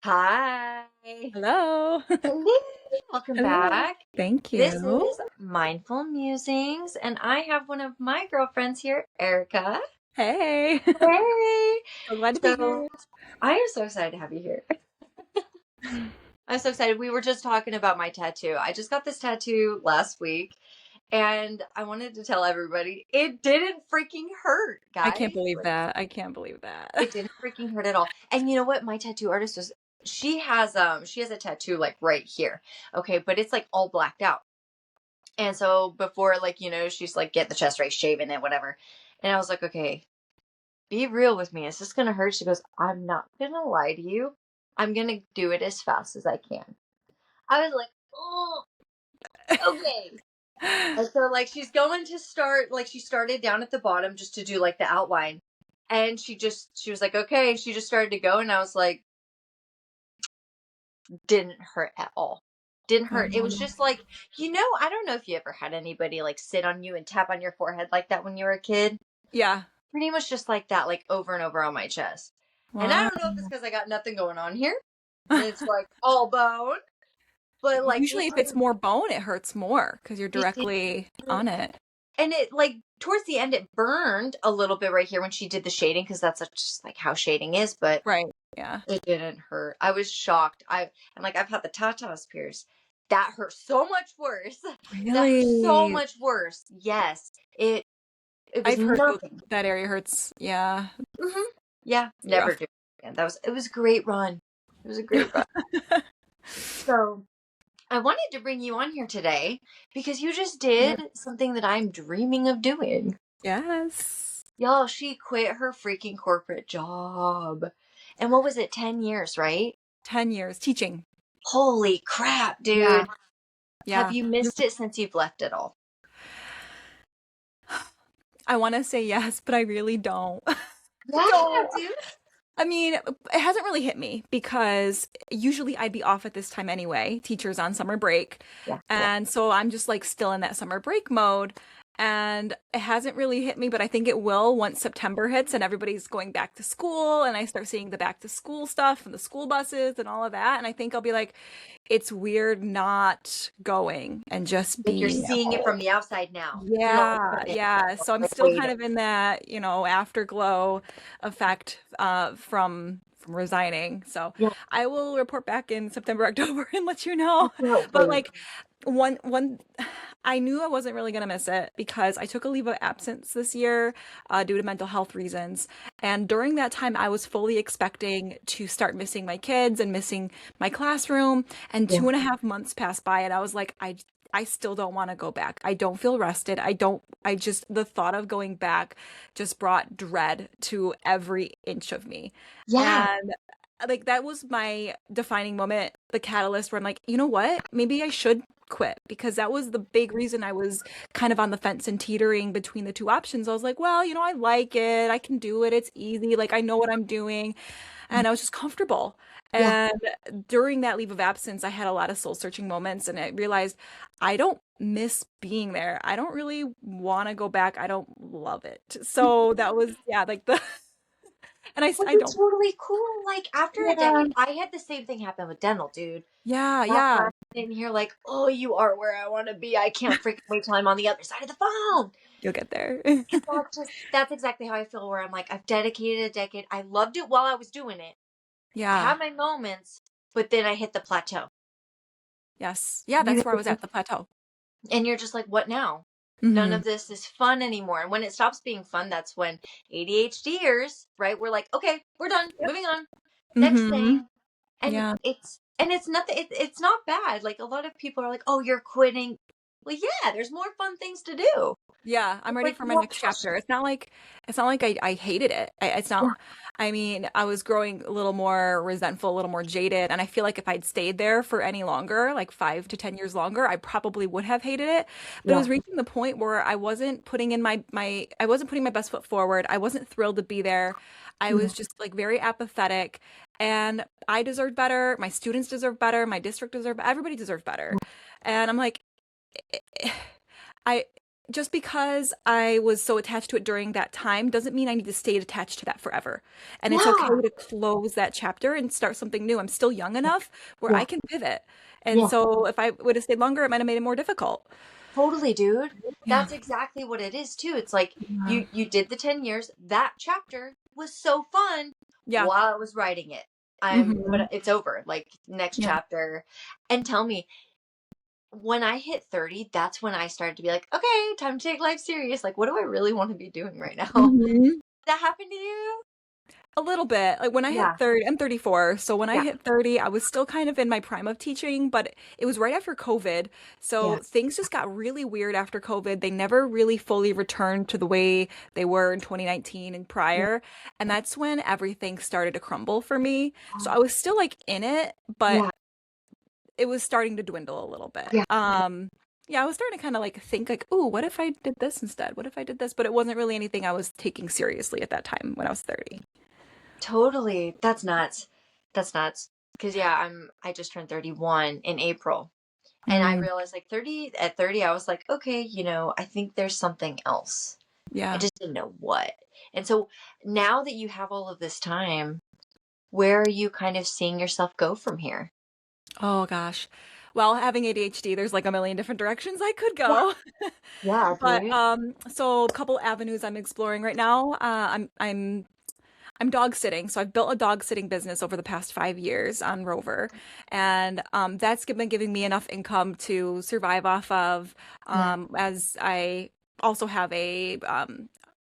Hi. Hello. Hello. Welcome Hello. back. Thank This you. is Mindful Musings, and I have one of my girlfriends here, Erika. Hey. Hey. So glad to be So here. I am so excited to have you here. I'm so excited. We were just talking about my tattoo. I just got this tattoo last week, and I wanted to tell everybody it didn't freaking hurt, I guys. can't believe that. I can't believe that. It didn't freaking hurt at all. And you know what? My tattoo artist was she has a tattoo like right here. Okay, but it's like all blacked out. And so before she's like get the chest race, shaving it, whatever. And I was like, okay, be real with me. Is this gonna hurt? She goes, I'm not gonna lie to you. I'm gonna do it as fast as I can. I was like, oh, okay. And so like she's going to start like she started down at the bottom just to do like the outline. And she was like, okay, she just started to go and I was like, didn't hurt at all. Didn't hurt. It was Um, just like, I don't know if you ever had anybody like sit on you and tap on your forehead like that when you were a kid. yeah. Pretty much just like that, like over and over on my chest. And I Wow. don't know if it's because I got nothing going on here. It's like all bone, but like Usually if it's more bone, it hurts more because you're it did. directly on it. And it like towards the end, it burned a little bit right here when she did the shading because that's just like how shading is, but Right. Yeah. it didn't hurt. I was shocked. And like I've had the tatas pierced. That hurt so much worse. That hurt so Really? much worse. Yes. It was I've heard nothing. that area hurts. Yeah. Hmm. Yeah. It's Never rough. do it again. It was a great run. It was a great run. So I wanted to bring you on here today because you just Yeah. did something that I'm dreaming of doing. Yes. Y'all, she quit her freaking corporate job. And what was it, 10 years, right? 10 years teaching. Holy crap, Yeah. dude. Have Yeah. you missed it since you've left it all? I want to say yes, but I really don't. Yeah, So, dude. I mean, it hasn't really hit me because usually I'd be off at this time anyway, teachers on summer break. Yeah, yeah. And so I'm just like still in that summer break mode. And it hasn't really hit me, but I think it will once September hits and everybody's going back to school and I start seeing the back to school stuff and the school buses and all of that. And I think I'll be like, it's weird not going and just Like you're being at seeing it home. from the outside now. You're not Yeah, looking at it yeah. now, So I'm like still kind waiting. of in that, afterglow effect from resigning. So Yeah, I will report back in September, October and let you know. can't But wait. like one I knew I wasn't really gonna miss it because I took a leave of absence this year due to mental health reasons. And during that time, I was fully expecting to start missing my kids and missing my classroom. And Yeah. 2.5 months passed by, and I was like, I still don't want to go back. I don't feel rested. I don't, I just, the thought of going back just brought dread to every inch of me. Yeah. And like that was my defining moment, the catalyst where I'm like, you know what? Maybe I should quit because that was the big reason I was kind of on the fence and teetering between the two options. I was like, well, I like it. I can do it. It's easy. Like I know what I'm doing. And I was just comfortable. Yeah. And during that leave of absence, I had a lot of soul searching moments and I realized I don't miss being there. I don't really want to go back. I don't love it. So that was, yeah, like the, and Which I is don't, totally cool. Like after a yeah, decade, I had the same thing happen with dental, dude. yeah, After yeah, I'm sitting here like, oh, you are where I want to be. I can't freaking wait till I'm on the other side of the phone. you'll get there. And that's exactly how I feel where I'm like, I've dedicated a decade. I loved it while I was doing it. I Yeah, had my moments, but then I hit the plateau. yes. Yeah, You that's hit where I was the, at, the plateau. and you're just like, what now? None Hmm. of this is fun anymore. And when it stops being fun, that's when ADHDers, right? We're like, okay, we're done, Yep. moving on, next Hmm. thing. And Yeah. it's nothing. It's not bad. Like a lot of people are like, oh, you're quitting. Well, yeah, there's more fun things to do. Yeah, I'm There's ready like for my more next passion. chapter. It's not like I hated it. It's Yeah, not, I mean, I was growing a little more resentful, a little more jaded, and I feel like if I'd stayed there for any longer, like 5 to 10 years longer, I probably would have hated it. But it yeah, was reaching the point where I wasn't putting in I wasn't putting my best foot forward. I wasn't thrilled to be there. I yeah. was just like very apathetic, and I deserved better. My students deserve better. My district deserved, everybody deserved better. And I'm like, I just because I was so attached to it during that time doesn't mean I need to stay attached to that forever. And it's okay Yeah. to close that chapter and start something new. I'm still young enough where I Yeah. can pivot. And Yeah. so if I would have stayed longer, it might have made it more difficult. Totally, dude. Yeah. That's exactly what it is too. It's like Yeah. you did the 10 years. That chapter was so fun Yeah. while I was writing it. Hmm. But it's over. Like next Yeah. chapter. And tell me, when I hit 30, that's when I started to be like, okay, time to take life serious. Like, what do I really want to be doing right now? Hmm. That happened to you? A little bit. Like when I hit Yeah. 30, I'm 34. So when I Yeah. hit 30, I was still kind of in my prime of teaching, but it was right after COVID. Yeah. So things just got really weird after COVID. They never really fully returned to the way they were in 2019 and Yeah. prior. And that's when everything started to crumble for me. So I was still like in it, but Yeah. it was starting to dwindle a little bit. Yeah. Yeah, I was starting to kind of like think like, "Oh, what if I did this instead? What if I did this?" But it wasn't really anything I was taking seriously at that time when I was 30. Totally. That's nuts. That's nuts. Because yeah, I just turned 31 in April. And I Mm, realized like 30 at 30, I was like, okay, I think there's something else. I yeah. just didn't know what. And so now that you have all of this time, where are you kind of seeing yourself go from here? Oh gosh. Well, having ADHD, there's like a million different directions I could Yeah. go. Yeah, But dude. so a couple avenues I'm exploring right now. I'm dog sitting. So I've built a dog sitting business over the past 5 years on Rover, and that's been giving me enough income to survive off of. Yeah. As I also have a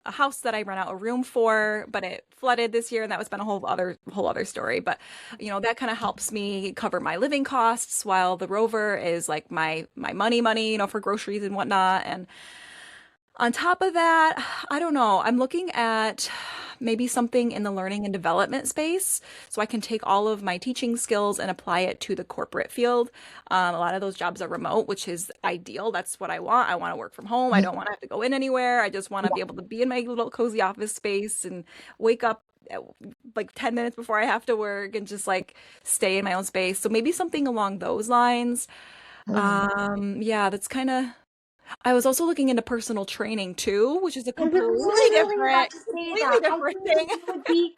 house that I rent out a room for, but it flooded this year, and that was been a whole other story. But that kind of helps me cover my living costs while the Rover is like my money, for groceries and whatnot. And on top of that, I don't know. I'm looking at maybe something in the learning and development space so I can take all of my teaching skills and apply it to the corporate field. A lot of those jobs are remote, which is ideal. That's what I want. I want to work from home. I don't want to have to go in anywhere. I just want to be able to be in my little cozy office space and wake up at, like 10 minutes before I have to work and just like stay in my own space. So maybe something along those lines. Totally. Yeah, that's kind of I was also looking into personal training too, which is a I was literally about to say completely that. I different think thing. you would be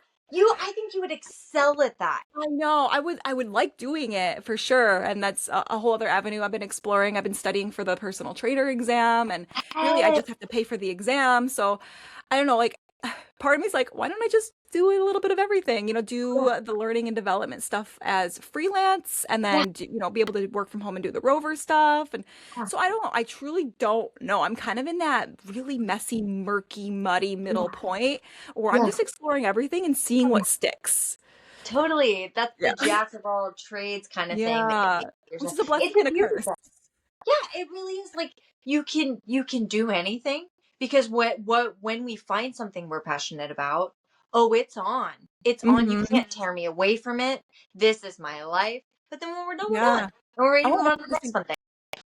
I think you would excel at that. I know. I would like doing it for sure, and that's a whole other avenue I've been exploring. I've been studying for the personal trainer exam, and really I Yes. just have to pay for the exam. So I don't know, like part of me is like, why don't I just do a little bit of everything? Yeah. Do the learning and development stuff as freelance and Yeah. then be able to work from home and do the Rover stuff. And Yeah. so I don't know. I truly don't know. I'm kind of in that really messy, murky, muddy middle Yeah. point where I'm Yeah. just exploring everything and seeing Yeah. what sticks. Totally. That's the Yeah. jack of all trades kind of thing that you Yeah. think to Which yourself. is a It's blessing the and a beauty curse. of it. Yeah, it really is like you can do anything because when we find something we're passionate about, oh, it's on. It's on. You Hmm. can't tear me away from it. This is my life. But then when we're done, we're done. Yeah. And we're ready to Oh, move on to the next 100%. one thing.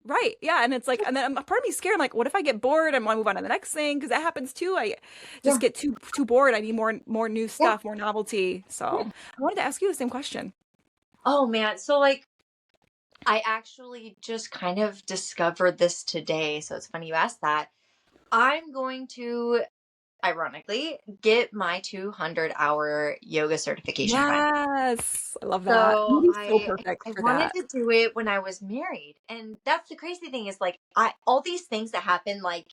Right. Yeah. And it's like, and then part of me scared. I'm like, what if I get bored and want to move on to the next thing? Because that happens too. I just Yeah. get too bored. I need more new Yeah. stuff, more novelty. So Yeah. I wanted to ask you the same question. Oh man. So like I actually just kind of discovered this today. So it's funny you asked that. I'm going to ironically get my 200-hour yoga certification finally. Yes. I love that. So You'd be so I perfect I for wanted that. to do it when I was married. And that's the crazy thing is like I all these things that happen like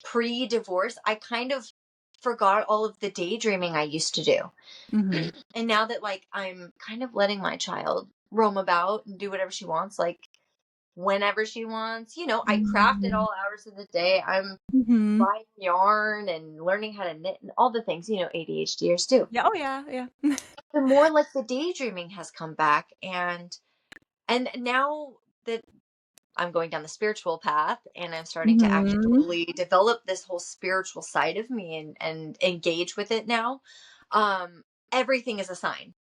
pre-divorce, I kind of forgot all of the daydreaming I used to do. Hmm. And now that like I'm kind of letting my child roam about and do whatever she wants, like whenever she wants, I craft at all hours of the day. I'm Hmm. buying yarn and learning how to knit and all the things, ADHDers do. Yeah. Oh, yeah. Yeah. The more like the daydreaming has come back and now that I'm going down the spiritual path and I'm starting to Hmm. actually develop this whole spiritual side of me and engage with it now, everything is a sign.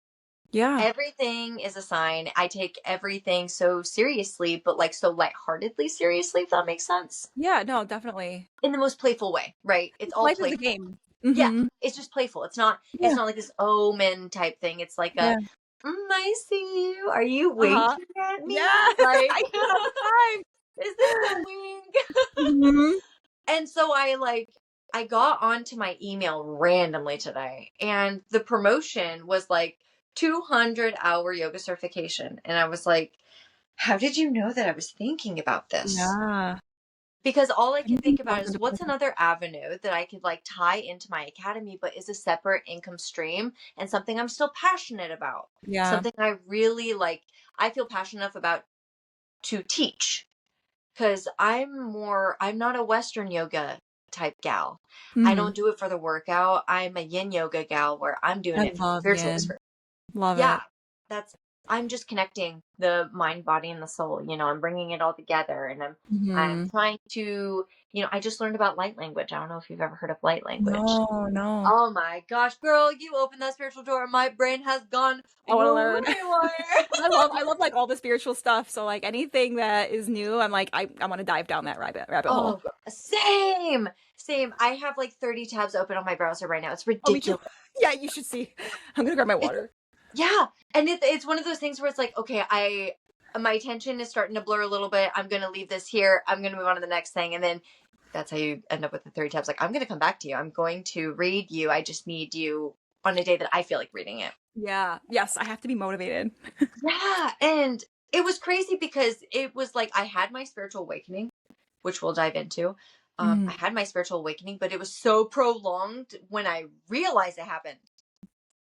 Yeah. Everything is a sign. I take everything so seriously, but like so lightheartedly seriously, if that makes sense. Yeah. No, definitely. In the most playful way, right? It's all Life is a playful. game. Yeah, Hmm. it's just playful. It's Yeah. not like this omen type thing. It's like Yeah. I see you. Are you Uh-huh. winking at Yeah. me? Like, I do it all the time. is this a wink? Mhm. And so I got onto my email randomly today, and the promotion was like 200-hour yoga certification. And I was like, how did you know that I was thinking about this? Yeah. Because all I can think Anything about is positive. what's another avenue that I could like tie into my academy, but is a separate income stream and something I'm still passionate about. Yeah. Something I really like, I feel passionate enough about to teach. Because I'm not a Western yoga type gal. I Hmm. don't do it for the workout. I'm a yin yoga gal where I'm doing I it for the love spiritual yin. experience. Love Yeah, it. that's, I'm just connecting the mind, body, and the soul. I'm bringing it all together, and I'm Hmm. trying to, I just learned about light language. I don't know if you've ever heard of light language. No, no. Oh my gosh, girl, you opened that spiritual door. My brain has gone I want to learn. haywire. I love like all the spiritual stuff. So like anything that is new, I'm like I want to dive down that rabbit hole. Oh, same, same. I have like 30 tabs open on my browser right now. It's Oh, me too. ridiculous. Yeah, you should see. I'm gonna grab my It's, water. yeah, and it's one of those things where it's like, okay, my attention is starting to blur a little bit. I'm gonna leave this here. I'm gonna move on to the next thing, and then that's how you end up with the 30 tabs. Like, I'm gonna come back to you. I'm going to read you. I just need you on a day that I feel like reading it. Yeah. Yes, I have to be motivated. Yeah, and it was crazy because it was like I had my spiritual awakening, which we'll dive into. I Mm. had my spiritual awakening, but it was so prolonged when I realized it happened.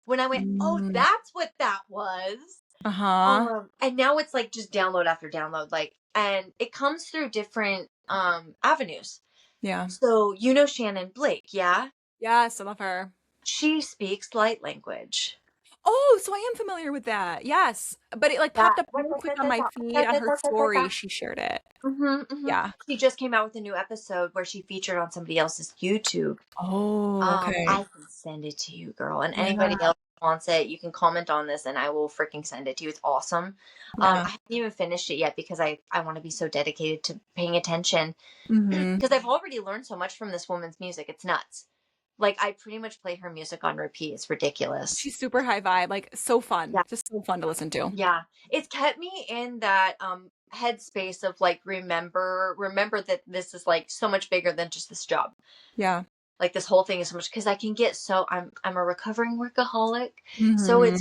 When I went, oh, Mm. that's what that was. Uh-huh. And now it's like just download after download, like, and it comes through different avenues. Yeah. So Shannon Blake, yeah, Yes, I love her. she speaks light language. Oh, so I am familiar with that. Yes. But it like Yeah. popped up real quick on my feed on her story. She shared it. Mm-hmm. Yeah. She just came out with a new episode where she featured on somebody else's YouTube. Oh, okay. I can send it to you, girl. And anybody Yeah. else who wants it, you can comment on this and I will freaking send it to you. It's awesome. Yeah. I haven't even finished it yet because I want to be so dedicated to paying attention Hmm. because I've already learned so much from this woman's music. It's nuts. Like I pretty much play her music on repeat. It's ridiculous. She's super high vibe, like so fun. Yeah. Just so fun to listen to. Yeah. It's kept me in that headspace of like remember that this is like so much bigger than just this job. Yeah. Like this whole thing is so much because I can get so I'm a recovering workaholic. So Hmm.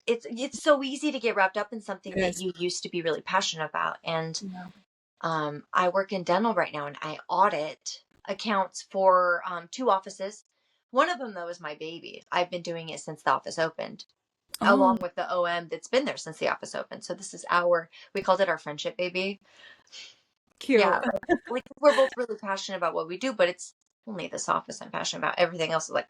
it's so easy to get wrapped up in something It that is. you used to be really passionate about. And Yeah. I work in dental right now and I audit accounts for two offices. One of them though is my baby. I've been doing it since the office opened, Oh, along with the OM that's been there since the office opened. So this is we called it our friendship baby. cute. Yeah, like we're both really passionate about what we do, but it's only this office I'm passionate about. Everything else is like,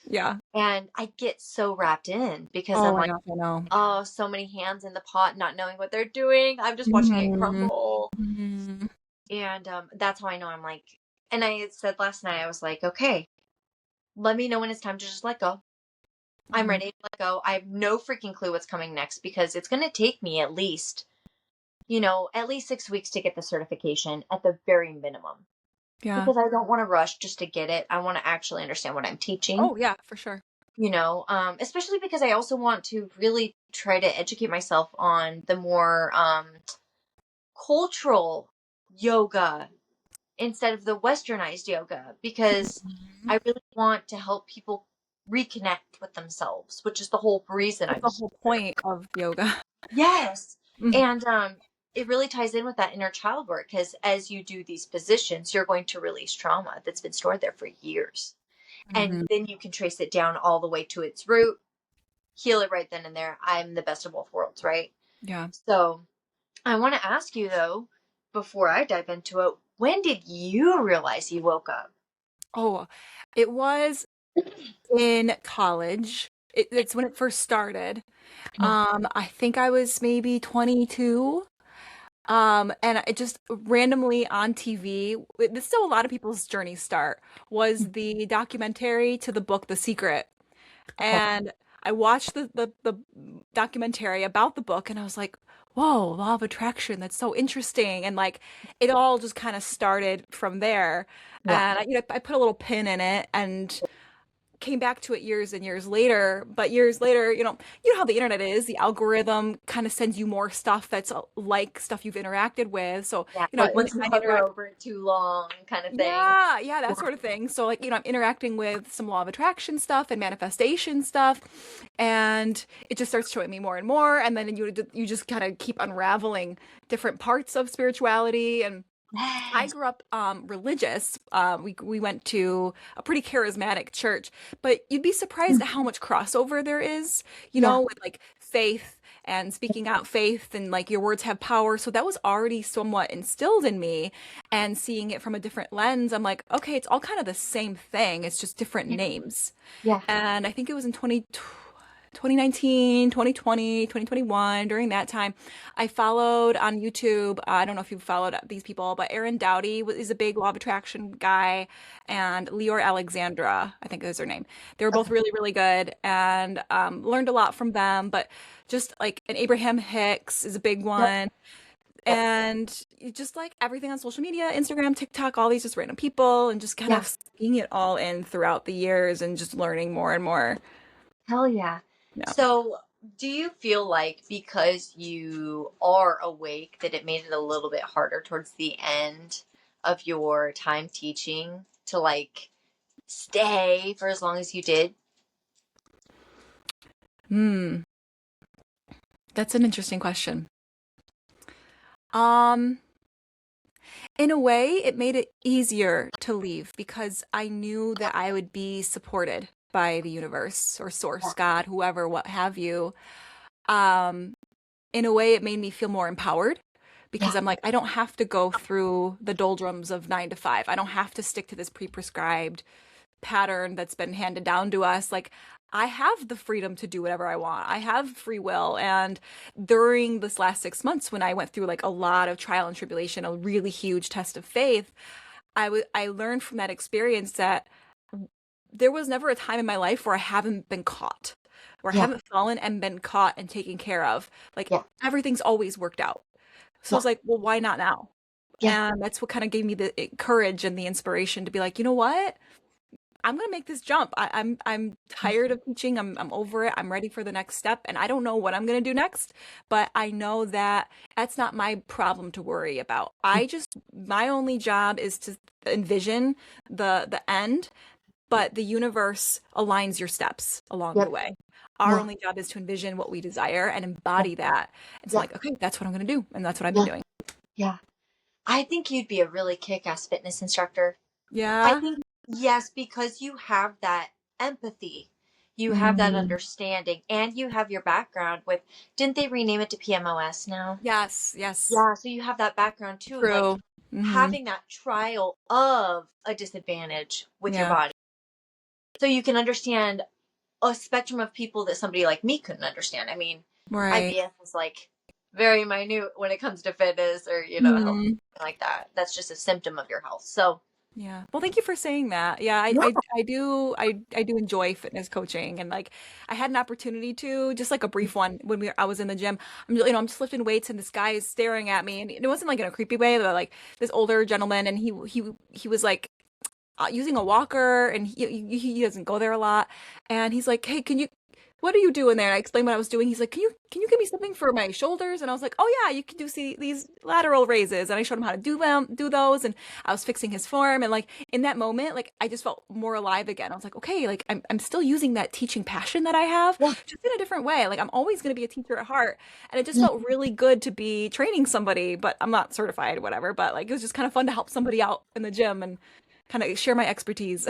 Yeah. and I get so wrapped in because Oh I'm my like, gosh, I know. oh, so many hands in the pot, not knowing what they're doing. I'm just watching it Hmm. crumble. Hmm. And that's how I know I'm like, and I said last night, I was like, okay, let me know when it's time to just let go. I'm Hmm. ready to let go. I have no freaking clue what's coming next because it's going to take me at least 6 weeks to get the certification at the very minimum. Yeah. Because I don't want to rush just to get it. I want to actually understand what I'm teaching, Oh yeah, for sure. especially because I also want to really try to educate myself on the more cultural yoga instead of the westernized yoga because Mhm. I really want to help people reconnect with themselves, which is the whole reason That's I'm the whole here. point of yoga. Yes. Mhm. And it really ties in with that inner child work because as you do these positions, you're going to release trauma that's been stored there for years. And Mhm. then you can trace it down all the way to its root, heal it right then and there. I'm the best of both worlds, right? Yeah. So I want to ask you though, before I dive into it, when did you realize you woke up? Oh, it was in college. It's when it first started. I think I was maybe 22. And it just randomly on TV, this is how a lot of people's journeys start, was the documentary to the book The Secret. Okay. And I watched the documentary about the book and I was like, whoa, law of attraction, that's so interesting. And like it all just kind of started from there. Yeah. And I put a little pin in it and came back to it years and years later, but years later, you know how the internet is, the algorithm kind of sends you more stuff that's like stuff you've interacted with. So, Yeah, you know, like once you I'm hover interacting. over it too long, kind of thing. Yeah, yeah, that sort of thing. So like, I'm interacting with some law of attraction stuff and manifestation stuff, and it just starts showing me more and more, and then you just kind of keep unraveling different parts of spirituality. And I Yes. grew up religious. We went to a pretty charismatic church, but you'd be surprised at how much crossover there is, Yeah. with like faith and speaking out faith, and like your words have power. So that was already somewhat instilled in me, and seeing it from a different lens, I'm like, okay, it's all kind of the same thing. It's just different Yeah. names. Yeah. And I think it was in 2019, 2020, 2021. During that time, I followed on YouTube. I don't know if you've followed these people, but Aaron Doughty is a big law of attraction guy, and Leor Alexandra, I think is her name. They were both Okay. really, really good, and learned a lot from them. But just like, and Abraham Hicks is a big Yep. one. Yep. And just like everything on social media, Instagram, TikTok, all these just random people, and just kind Yeah. of seeing it all in throughout the years and just learning more and more. Hell yeah. Yeah. So, do you feel like because you are awake that it made it a little bit harder towards the end of your time teaching to like stay for as long as you did? Hmm. That's an interesting question. Um, in a way, it made it easier to leave because I knew that I would be supported by the universe or source, Yeah. God, whoever, what have you. Um, in a way, it made me feel more empowered because Yeah. I'm like, I don't have to go through the doldrums of 9 to 5. I don't have to stick to this pre-prescribed pattern that's been handed down to us. Like, I have the freedom to do whatever I want. I have free will. And during this last 6 months, when I went through like a lot of trial and tribulation, a really huge test of faith, I learned from that experience that there was never a time in my life where I haven't been caught, where I Yeah. haven't fallen and been caught and taken care of. Like, Yeah. everything's always worked out. So I Yeah. was like, well, why not now? Yeah. And that's what kind of gave me the courage and the inspiration to be like, you know what? I'm gonna make this jump. I'm tired of teaching. I'm over it. I'm ready for the next step, and I don't know what I'm gonna do next, but I know that that's not my problem to worry about. My only job is to envision the end, but the universe aligns your steps along the Yep. way. Our Yeah. only job is to envision what we desire and Yeah. embody that. And so I'm Yeah. like, okay, that's what I'm gonna do, and that's what I've been Yeah. doing. Yeah. I think you'd be a really kick-ass fitness instructor. I Yeah. think, yes, because you have that empathy, you have that Mhm. understanding, and you have your background with, didn't they rename it to PMOS now? Yes. Yes. Yeah, so you have that background too, like True. Hmm. having that trial of a disadvantage with your Yeah. body. So you can understand a spectrum of people that somebody like me couldn't understand. I mean, Right. IBS is like very minute when it comes to fitness or, health Mhm. like that. That's just a symptom of your health. So, Yeah. Well, thank you for saying that. Yeah, yeah. I do enjoy fitness coaching, and like I had an opportunity to just like a brief one when I was in the gym. I'm just lifting weights and this guy is staring at me, and it wasn't like in a creepy way, but like this older gentleman, and he was like using a walker, and he doesn't go there a lot, and he's like, "Hey, what are you doing there?" And I explained what I was doing. He's like, "Can you give me something for my shoulders?" And I was like, "Oh yeah, you can do see these lateral raises." And I showed him how to do those, and I was fixing his form. And like in that moment, like I just felt more alive again. I was like, okay, like I'm still using that teaching passion that I have, Yeah. just in a different way. Like I'm always going to be a teacher at heart, and it just Yeah. felt really good to be training somebody. But I'm not certified, whatever. But like it was just kind of fun to help somebody out in the gym and kind of share my expertise.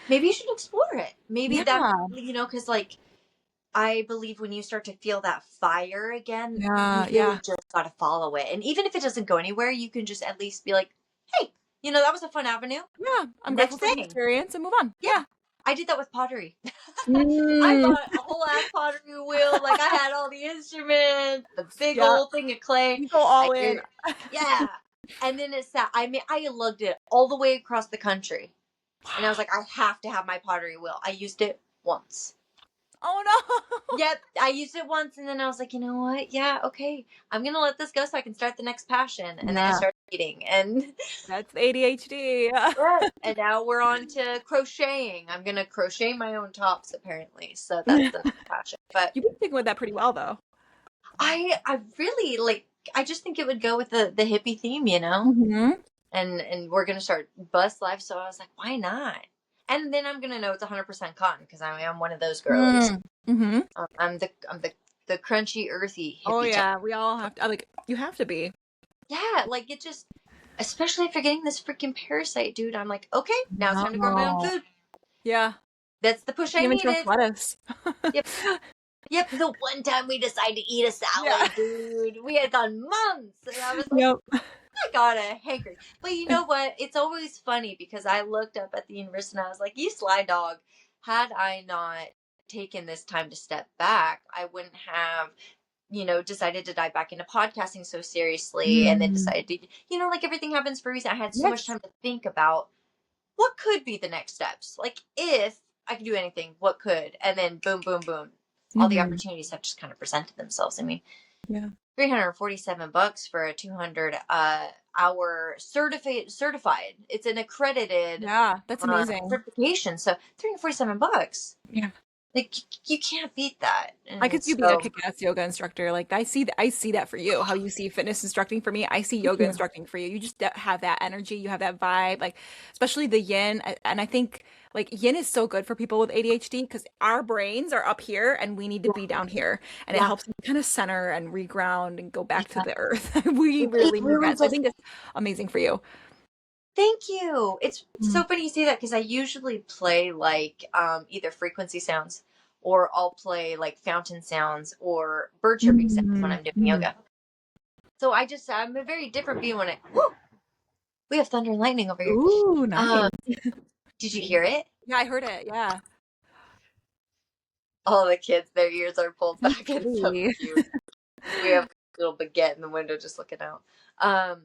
Maybe you should explore it. Maybe that, Yeah. because like I believe when you start to feel that fire again, you Yeah, really yeah, just got to follow it. And even if it doesn't go anywhere, you can just at least be like, hey, that was a fun avenue. yeah. I'm grateful Next for the thing. experience and move on. Yeah. Yeah. I did that with pottery. I Mm, bought a whole ass pottery wheel. Like I had all the instruments, the big yeah, old thing of clay. you go I all in. did. Yeah. And then it sat, I lugged it all the way across the country. And I was Wow. like, I have to have my pottery wheel. I used it once. Oh no. Yep, I used it once and then I was like, you know what? Yeah, okay. I'm gonna let this go so I can start the next passion. And then I Yeah, started eating and that's ADHD. right. And now we're on to crocheting. I'm gonna crochet my own tops apparently. So that's the next passion. But You've been sticking with that pretty well though. I really like I just think it would go with the hippie theme, you know? Mm-hmm. And we're gonna start bus life, so I was like, why not? And then I'm gonna know it's 100% cotton because I am one of those girlies. Mm-hmm. I'm the crunchy, earthy Oh hippie type. yeah, we all have to, like, you have to be. Yeah, like it just, especially after getting this freaking parasite, dude. I'm like, okay, now it's time to grow my own No. food. Yeah. That's the push Can't I even trust needed. lettuce. Yep, yep. The one time we decided to eat a Yeah. salad, dude, we had gone months, and I was like, Yep. I got a hankering. But you know what? It's always funny because I looked up at the universe and I was like, you sly dog. Had I not taken this time to step back, I wouldn't have, decided to dive back into podcasting so seriously and then Mm. decided to, like everything happens for a reason. I had so much Yes. time to think about what could be the next steps. Like if I could do anything, what could? And then boom, boom, boom. All the Mm-hmm. opportunities have just kind of presented themselves. I mean, Yeah. $347 for a 200 hour certified. It's an accredited Yeah, that's amazing. certification. So $347. Yeah. Like you can't beat that. I And could see you being a so kick-ass yoga instructor. Like I see that for you. How you see fitness instructing for me, I see thank yoga you. instructing for you. You just have that energy, you have that vibe, like especially the yin. And I think like yin is so good for people with ADHD because our brains are up here and we need to Yeah, be down here, and it yeah, helps me kind of center and reground and go back to yeah. the earth. We It really need really that. So I does. think it's amazing for you. Thank you. It's Mm. so funny you say that because I usually play like either frequency sounds or I'll play like fountain sounds or bird chirping sounds when Mm. I'm doing Mm. yoga. So I'm a very different being when woo, we have thunder and lightning over here. Ooh, Um, nice. did you hear it? Yeah, I heard it. Yeah. All the kids, their ears are pulled So back. It's so pretty. cute. We have a little baguette in the window just looking out. Um,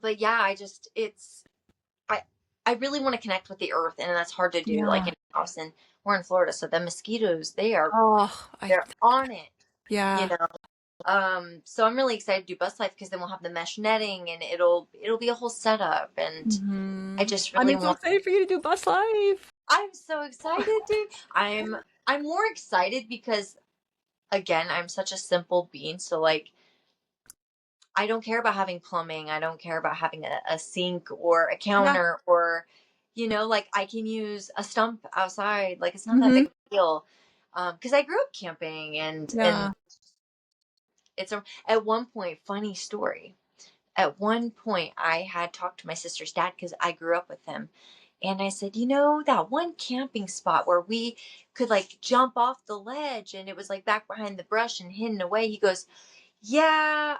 but yeah, I I really want to connect with the earth, and that's hard to do. Like Yeah. in my house, and we're in Florida, so the mosquitoes Oh, I they're on it, you yeah. know. So I'm really excited to do bus life because then we'll have the mesh netting, and it'll be a whole setup, and I Hmm. just I'm really so want. excited for you to do bus life. I'm so excited, dude. I'm more excited because again, I'm such a simple being, so like I don't care about having plumbing. I don't care about having a sink or a Yeah. counter or, like I can use a stump outside. Like it's not that Hmm. big of a deal. Because I grew up camping and Yeah. at one point, funny story. At one point, I had talked to my sister's dad because I grew up with him. And I said, that one camping spot where we could like jump off the ledge and it was like back behind the brush and hidden away. He goes, yeah,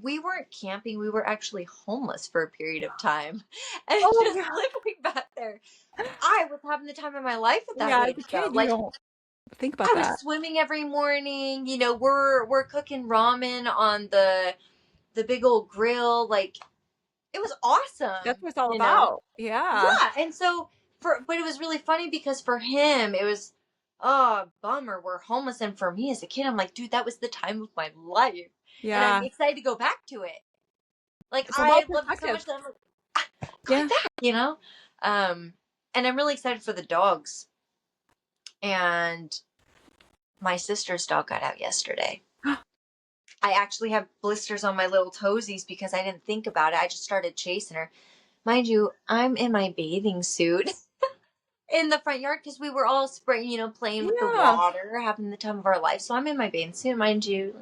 we weren't camping. We were actually homeless for a period of time. And Oh just my God. living back there. I was having the time of my life at that Yeah, as age a though. kid, you Like don't think about I was that. swimming every morning, we're cooking ramen on the big old grill. Like it was That's awesome, what it's all about. Yeah. Yeah. And so but it was really funny because for him it was oh bummer, we're homeless. And for me as a kid, I'm like, dude, that was the time of my life. And I'm Yeah. excited to go back to it. Like It's all I about loved it so much perspective. that I'm like, ah, going Yeah. back. Um, and I'm really excited for the dogs. And my sister's dog got out yesterday. I actually have blisters on my little toesies because I didn't think about it. I just started chasing her. Mind you, I'm in my bathing suit in the front yard because we were all spraying, playing with the Yeah. water, having the time of our life. So I'm in my bathing suit, mind you.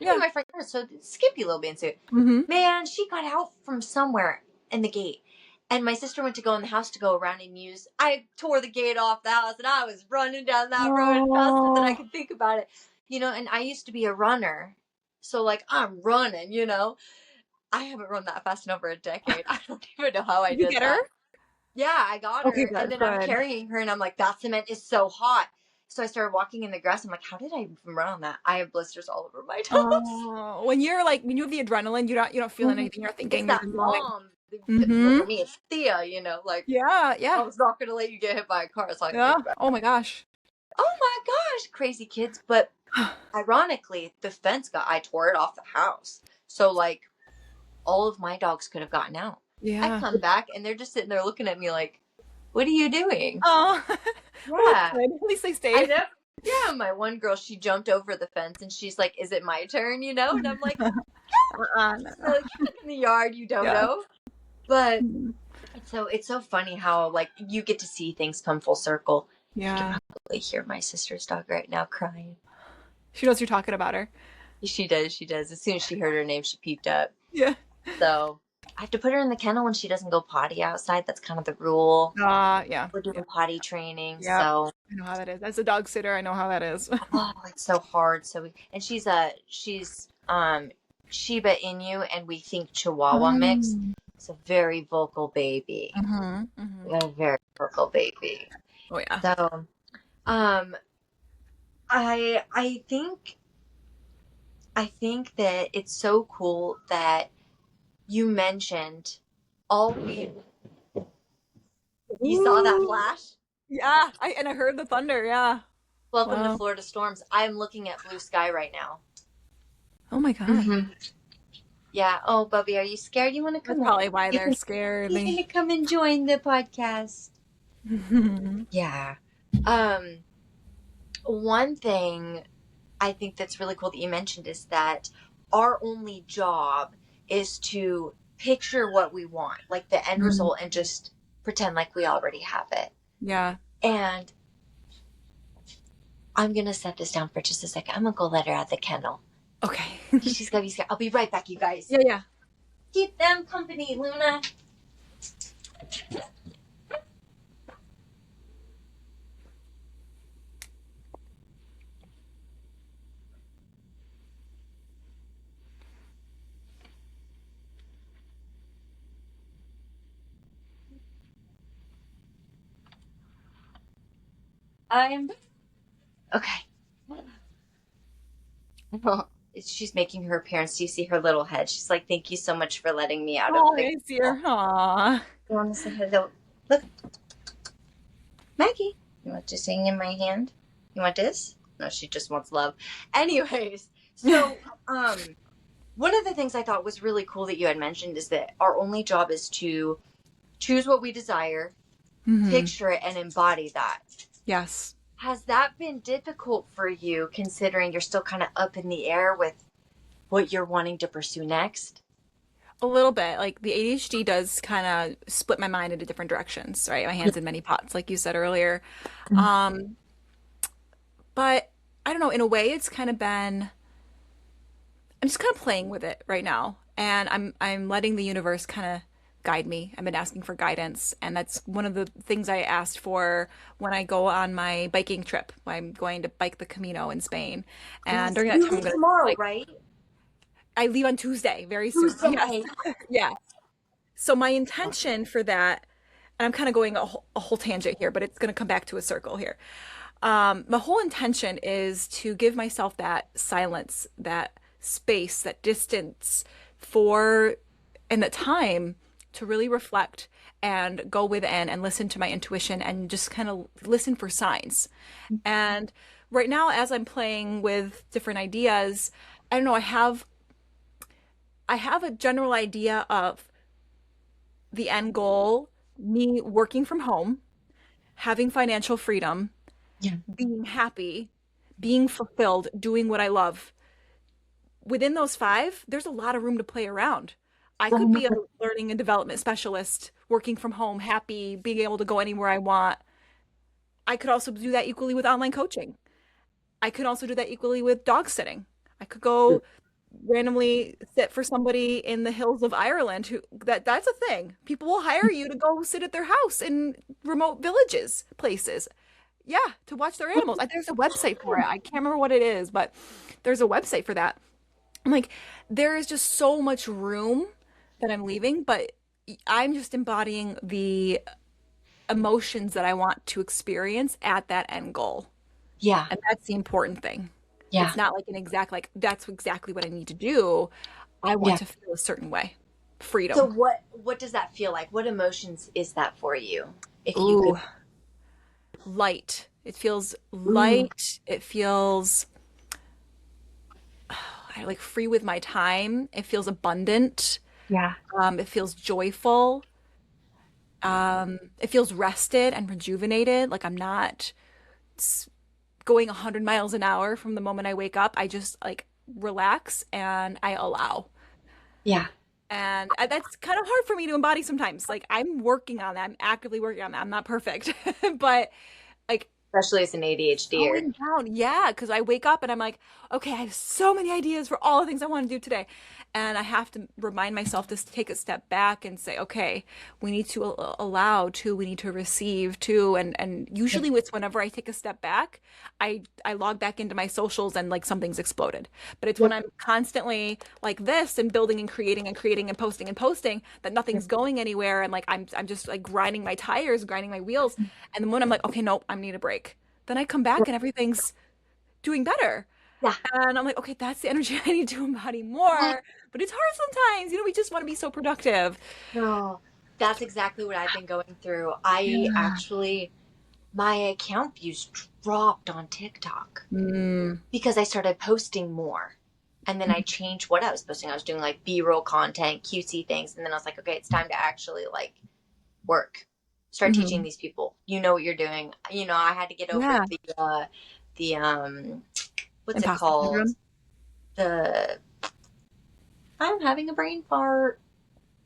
Like, I'm in Yeah. my front yard, so skimpy little bathing suit. Hmm. Man, she got out from somewhere in the gate. And my sister went to go in the house to go around and use. I tore the gate off the house and I was running down that road faster than I Oh. could think about it. And I used to be a runner. So, like, I'm running. I haven't run that fast in over a decade. I don't even know how I Did you did get her? that. Yeah, I got Okay, her. And good, then I'm good. carrying her and I'm like, that cement is so hot. So I started walking in the grass. I'm like, how did I even run on that? I have blisters all over my toes. Oh, when you're like when you have the adrenaline, you don't feel Mhm. anything. You're It's thinking, you're that just going. mom. Well, Mm-hmm. for me, it's Thea. Like Yeah, yeah, I was not going to let you get hit by a car, so I can yeah. think about Oh my gosh. Oh my gosh, crazy kids. But ironically, the fence I tore it off the house. So, like, all of my dogs could have gotten out. I Yeah. come back and they're just sitting there looking at me like, what are you doing? Oh, well, that's Yeah. good. At least they I stayed. know. Yeah, my one girl, she jumped over the fence and she's like, is it my turn? And I'm like, No. no, get back in the yard, you Yeah. dodo. But it's so funny how like you get to see things come full circle. You can Yeah. probably hear my sister's dog right now crying. She knows you're talking about her. She does, she does. As soon as she heard her name, she peeped up. Yeah. So I have to put her in the kennel when she doesn't go potty outside. That's kind of the rule. Yeah. We're Yeah. doing potty training, Yep. so I know how that is. As a dog sitter, I know how that is. oh, it's so hard. And she's Shiba Inu and we think Chihuahua mix. Um, It's a very vocal baby. We got a very vocal baby. Oh yeah. So um I think that it's so cool that you mentioned all we you saw that Ooh. flash? Yeah. I heard the thunder. Yeah. Welcome to Wow. Florida storms. I'm looking at blue sky right now. Oh my God. Mm-hmm. Yeah. Oh, Bubby, are you scared? You want to That's come? probably why You they're can, scared. you gonna come and join the podcast? Yeah. Um, One thing I think that's really cool that you mentioned is that our only job is to picture what we want, like the end result, and just pretend like we already have it. Yeah. And I'm gonna set this down for just a second. I'm gonna go let her out of the kennel. Okay. She's gotta be scared. I'll be right back, you guys. Yeah. Yeah. Keep them company, Luna. I'm okay. She's making her appearance. Do you see her little head? She's like, "Thank you so much for letting me out of Oh, the." I see her. Aw. You want to say hello? Look, Maggie. You want to sing in my hand? You want this? No, she just wants love. Anyways, so one of the things I thought was really cool that you had mentioned is that our only job is to choose what we desire, picture it, and embody that. Yes. Has that been difficult for you, considering you're still kind of up in the air with what you're wanting to pursue next? A little bit. Like the ADHD does kind of split my mind into different directions, right? My hands in many pots, like you said earlier. Um, but I don't know, in a way it's kind of been I'm just kind of playing with it right now. And I'm letting the universe kind of guide me. I've been asking for guidance, and that's one of the things I asked for when I go on my biking trip. I'm going to bike the Camino in Spain. And during that You time I'm leave going to tomorrow, like right? I leave on Tuesday, very soon. Yes. Tuesday. Yeah. So my intention for that, and I'm kind of going a whole tangent here, but it's going to come back to a circle here. My whole intention is to give myself that silence, that space, that distance for, and that time to really reflect and go within and listen to my intuition and just kind of listen for signs. And right now, as I'm playing with different ideas, I don't know, I have a general idea of the end goal, me working from home, having financial freedom, Yeah. being happy, being fulfilled, doing what I love. Within those five, there's a lot of room to play around. I could be a learning and development specialist, working from home, happy, being able to go anywhere I want. I could also do that equally with online coaching. I could also do that equally with dog sitting. I could go randomly sit for somebody in the hills of Ireland who that's a thing. People will hire you to go sit at their house in remote villages, places. Yeah, to watch their animals. There's a website for it. I can't remember what it is, but there's a website for that. I'm like, there is just so much room that I'm leaving, but I'm just embodying the emotions that I want to experience at that end goal. Yeah. And that's the important thing. Yeah. It's not like an exact, like, that's exactly what I need to do. I want Yeah. to feel a certain way. Freedom. So what does that feel like? What emotions is that for you? If you Ooh, could light. It feels Ooh. light. It feels like free with my time. It feels abundant. Yeah. It feels joyful. It feels rested and rejuvenated. Like I'm not going 100 miles an hour from the moment I wake up. I just like relax and I allow. Yeah. And that's kind of hard for me to embody sometimes. Like I'm working on that. I'm actively working on that. I'm not perfect, but like Especially as an ADHDer. slowing down. Yeah, because I wake up and I'm like, okay, I have so many ideas for all the things I want to do today. And I have to remind myself to take a step back and say, okay, we need to allow too, we need to receive too. And usually it's whenever I take a step back, I log back into my socials and like something's exploded. But it's when Yep. I'm constantly like this and building and creating and posting that Yep. nothing's going anywhere and like I'm just like grinding my tires, grinding my wheels. And then when I'm like, okay, nope, I need a break, then I come back and everything's doing better. Yeah. And I'm like, okay, that's the energy I need to embody more. But it's hard sometimes. We just want to be so productive. No, that's exactly what I've been going through. I Yeah. actually, my account views dropped on TikTok Mm, because I started posting more. And then I changed what I was posting. I was doing like B-roll content, cutesy things. And then I was like, okay, it's time to actually like work. Start teaching hmm. these people. You know what you're doing. I had to get over Yeah. the what's it Imposter called? syndrome. The I'm having a brain fart.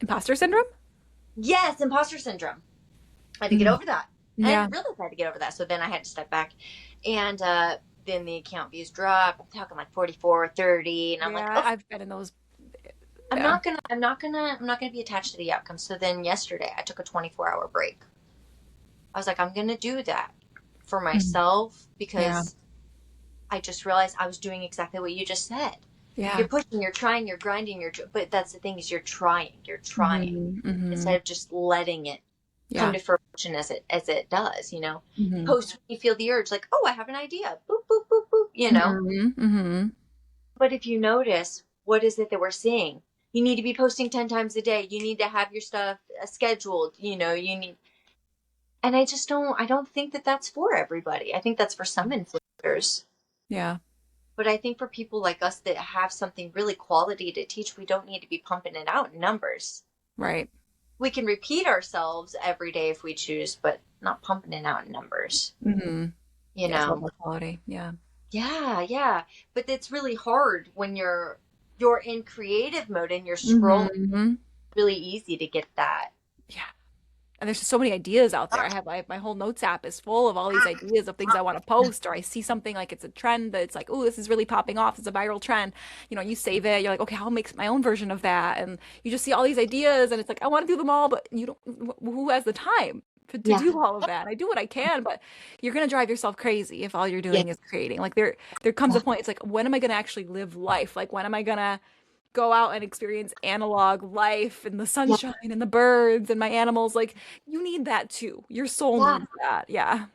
Imposter syndrome? Yes, imposter syndrome. I had to get Mm, over that. And I yeah. didn't realize I had to get over that. So then I had to step back. And then the account views drop. I'm talking like 44, 30. And I'm like, Yeah. oh, I've been in those. I'm Yeah. not gonna I'm not gonna I'm not gonna be attached to the outcome. So then yesterday I took a 24-hour break. I was like, I'm gonna do that for Mhm. myself Yeah. because I just realized I was doing exactly what you just said. Yeah. You're pushing, you're trying, you're grinding, but that's the thing is you're trying Hmm. Hmm. instead of just letting it come Yeah. to fruition as it does. Hmm. Post when you feel the urge, like, oh, I have an idea, boop, boop, boop, boop. Hmm. Hmm. But if you notice, what is it that we're seeing? You need to be posting 10 times a day. You need to have your stuff scheduled. You need, and I don't think that that's for everybody. I think that's for some influencers. Yeah. But I think for people like us that have something really quality to teach, we don't need to be pumping it out in numbers. Right. We can repeat ourselves every day if we choose, but not pumping it out in numbers. Hmm. You Yeah. It's all know? about quality. Yeah. Yeah, yeah. But it's really hard when you're in creative mode and you're scrolling. Hmm. Really easy to get that. Yeah. And there's just so many ideas out there. My whole notes app is full of all these ideas of things I want to post, or I see something like it's a trend that it's like, oh, this is really popping off. It's a viral trend. You save it. You're like, okay, I'll make my own version of that. And you just see all these ideas, and it's like, I want to do them all, but you don't. Who has the time to Yeah, do all of that? I do what I can, but you're gonna drive yourself crazy if all you're yeah, doing is creating. Like there comes a point. It's like, when am I gonna actually live life? Like when am I gonna go out and experience analog life and the yeah, sunshine and the birds and my animals? Like you need that too. Your soul yeah. needs that. Yeah.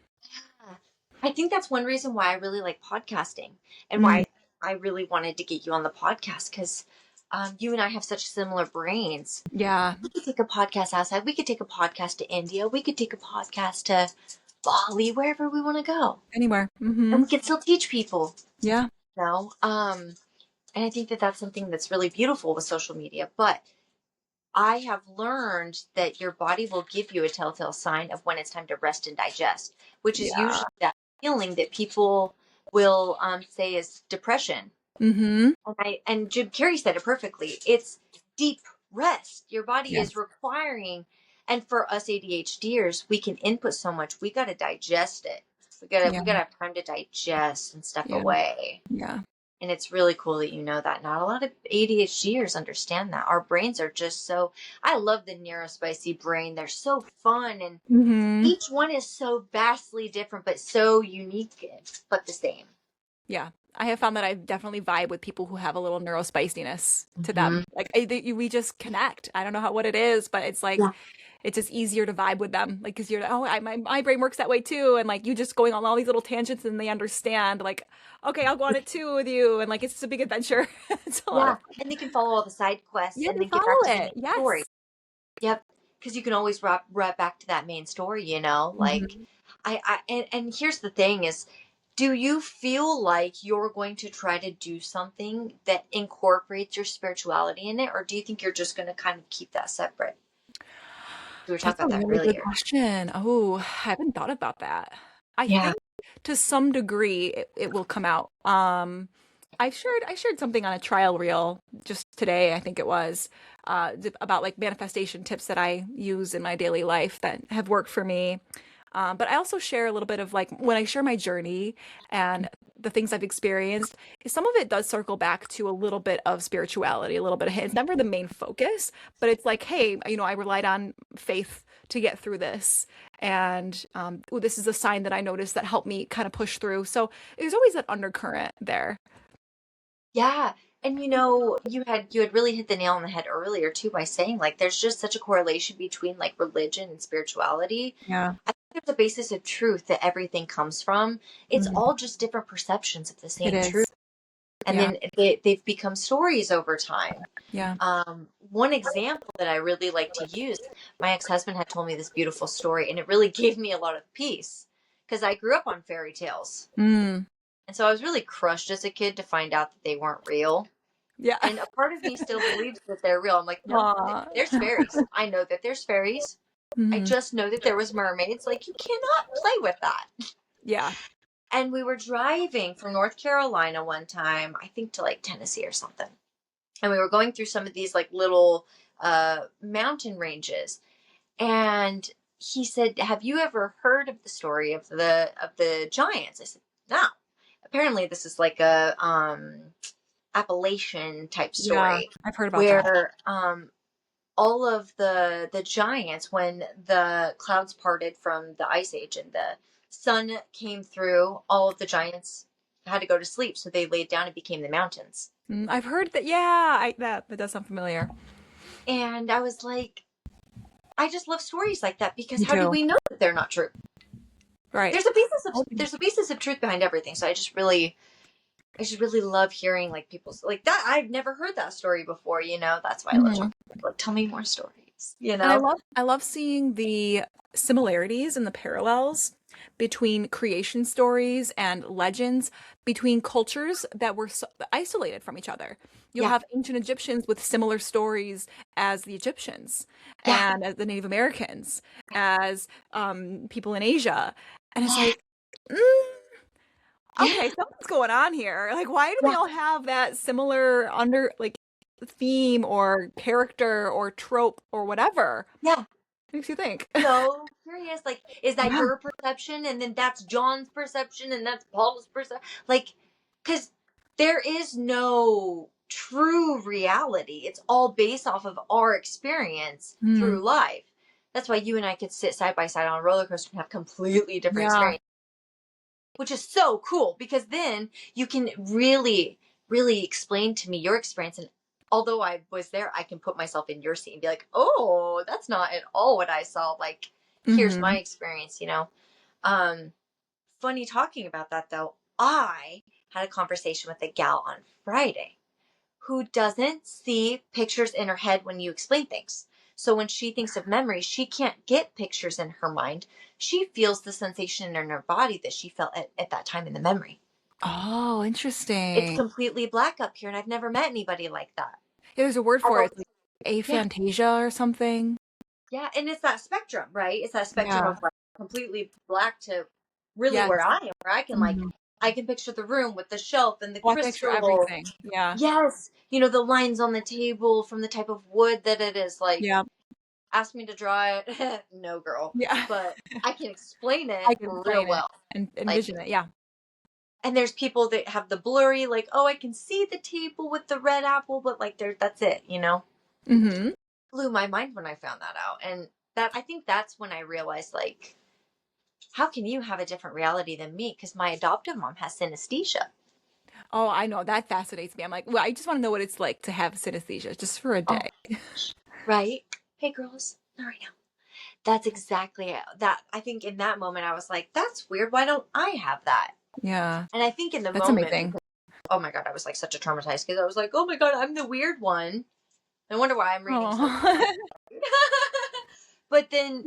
I think that's one reason why I really like podcasting and Mm, why I really wanted to get you on the podcast because you and I have such similar brains. yeah. We could take a podcast outside. We could take a podcast to India. We could take a podcast to Bali, wherever we want to go. Anywhere. And Hmm. we can still teach people, Yeah. you know? And I think that that's something that's really beautiful with social media. But I have learned that your body will give you a telltale sign of when it's time to rest and digest, which is Yeah. usually that feeling that people will say is depression. Hmm. And Jim Carrey said it perfectly. It's deep rest. Your body Yeah. is requiring, and for us ADHDers, we can input so much. We got to digest it. Yeah. We gotta have time to digest and step Yeah. away. Yeah. And it's really cool that you know that. Not a lot of ADHDers understand that. Our brains are just so. I love the neurospicy brain. They're so fun, and Hmm. each one is so vastly different, but so unique, but the same. Yeah. I have found that I definitely vibe with people who have a little neurospiciness to them. Hmm. Like we just connect. I don't know what it is, but it's like Yeah, it's just easier to vibe with them. Like, cause you're like, oh, my brain works that way too. And like, you just going on all these little tangents and they understand like, okay, I'll go on it too with you. And like, it's just a big adventure. It's a lot yeah, of fun. and they can follow all the side quests Yeah, and they then get back follow to the it. main story. Yes. Yep. because you can always wrap right back to that main story, you know? Like, Mhm. and here's the thing is, do you feel like you're going to try to do something that incorporates your spirituality in it, or do you think you're just going to kind of keep that separate? We were That's talking a about that really good earlier. question. Oh, I haven't thought about that. I Yeah. think to some degree it will come out. I shared something on a trial reel just today, I think it was, about like manifestation tips that I use in my daily life that have worked for me. But I also share a little bit of like when I share my journey and the things I've experienced, some of it does circle back to a little bit of spirituality, a little bit of it's never the main focus, but it's like, hey, I relied on faith to get through this. And ooh, this is a sign that I noticed that helped me kind of push through. So there's always that undercurrent there. Yeah. And you had really hit the nail on the head earlier too by saying like there's just such a correlation between like religion and spirituality. Yeah. I think there's a basis of truth that everything comes from. It's Mhm. all just different perceptions of the It same truth. is. And Yeah. then they've become stories over time. Yeah. One example that I really like to use, my ex-husband had told me this beautiful story, and it really gave me a lot of peace because I grew up on fairy tales. Mm. And so I was really crushed as a kid to find out that they weren't real. Yeah. And a part of me still believes that they're real. I'm like, no, Aw. there's fairies. I know that there's fairies. I Mhm. just know that there was mermaids. Like, you cannot play with that. Yeah. And we were driving from North Carolina one time, I think to like Tennessee or something. And we were going through some of these like little mountain ranges. And he said, "Have you ever heard of the story of the giants?" I said, "No." Apparently, this is like a Appalachian type Yeah. story I've heard about that. where all of the giants, when the clouds parted from the ice age and the sun came through, all of the giants had to go to sleep, so they laid down and became the mountains. I've heard that. Yeah, that does sound familiar. And I was like, I just love stories like that because Me how do too. we know that they're not true? Right. There's a basis of truth behind everything. So I just really love hearing like people's like that. I've never heard that story before, you know. That's why I love Mhm. talking. Like, tell me more stories, you And I know. love seeing the similarities and the parallels between creation stories and legends between cultures that were isolated from each other. You'll Yeah, have ancient Egyptians with similar stories as the Egyptians yeah, and as the Native Americans, as people in Asia. And it's yeah, like, mm, yeah, okay, something's going on here. Like, why do they yeah, all have that similar like theme or character or trope or whatever? yeah. Makes you think. So curious. Like, is that Yeah. your perception, and then that's John's perception, and that's Paul's perception? Like, because there is no true reality. It's all based off of our experience Hmm. through life. That's why you and I could sit side by side on a roller coaster and have completely different Yeah. experiences, which is so cool because then you can really, really explain to me your experience. And although I was there, I can put myself in your seat and be like, oh, that's not at all what I saw. Like, here's my Hmm. experience, you know? Um, Funny talking about that though. I had a conversation with a gal on Friday who doesn't see pictures in her head when you explain things. So when she thinks of memories, she can't get pictures in her mind. She feels the sensation in her body that she felt at that time in the memory. Oh, It's interesting. completely black up here, and I've never met anybody like that. Yeah, there's a word I've for it. always, It's like yeah, aphantasia or something. yeah, and it's that spectrum, right? It's that spectrum Yeah. of like completely black to really Yes. where I am, where I can like Hmm. I can picture the room with the shelf and the Oh, I picture crystal. everything. Yeah. Yes, the lines on the table from the type of wood that it is. Like, Yeah. ask me to draw it. No, girl. Yeah. But I can explain it I can real explain it well. and Like, envision it. Yeah. and there's people that have the blurry, like, oh, I can see the table with the red apple, but like, that's it. Hmm. Blew my mind when I found that out. And that, I think that's when I realized, like, how can you have a different reality than me? Because my adoptive mom has synesthesia, Oh, I know. That fascinates me. I'm like, well, I just want to know what it's like to have synesthesia just for a oh, day. right? Hey, girls, all right now. That's exactly it. That, I think in that moment, I was like, that's weird. Why don't I have that? Yeah. And I think in the That's moment, amazing. because, oh my God, I was like such a traumatized kid. I was like, oh my God, I'm the weird one. I wonder why I'm reading so much. Oh. But then,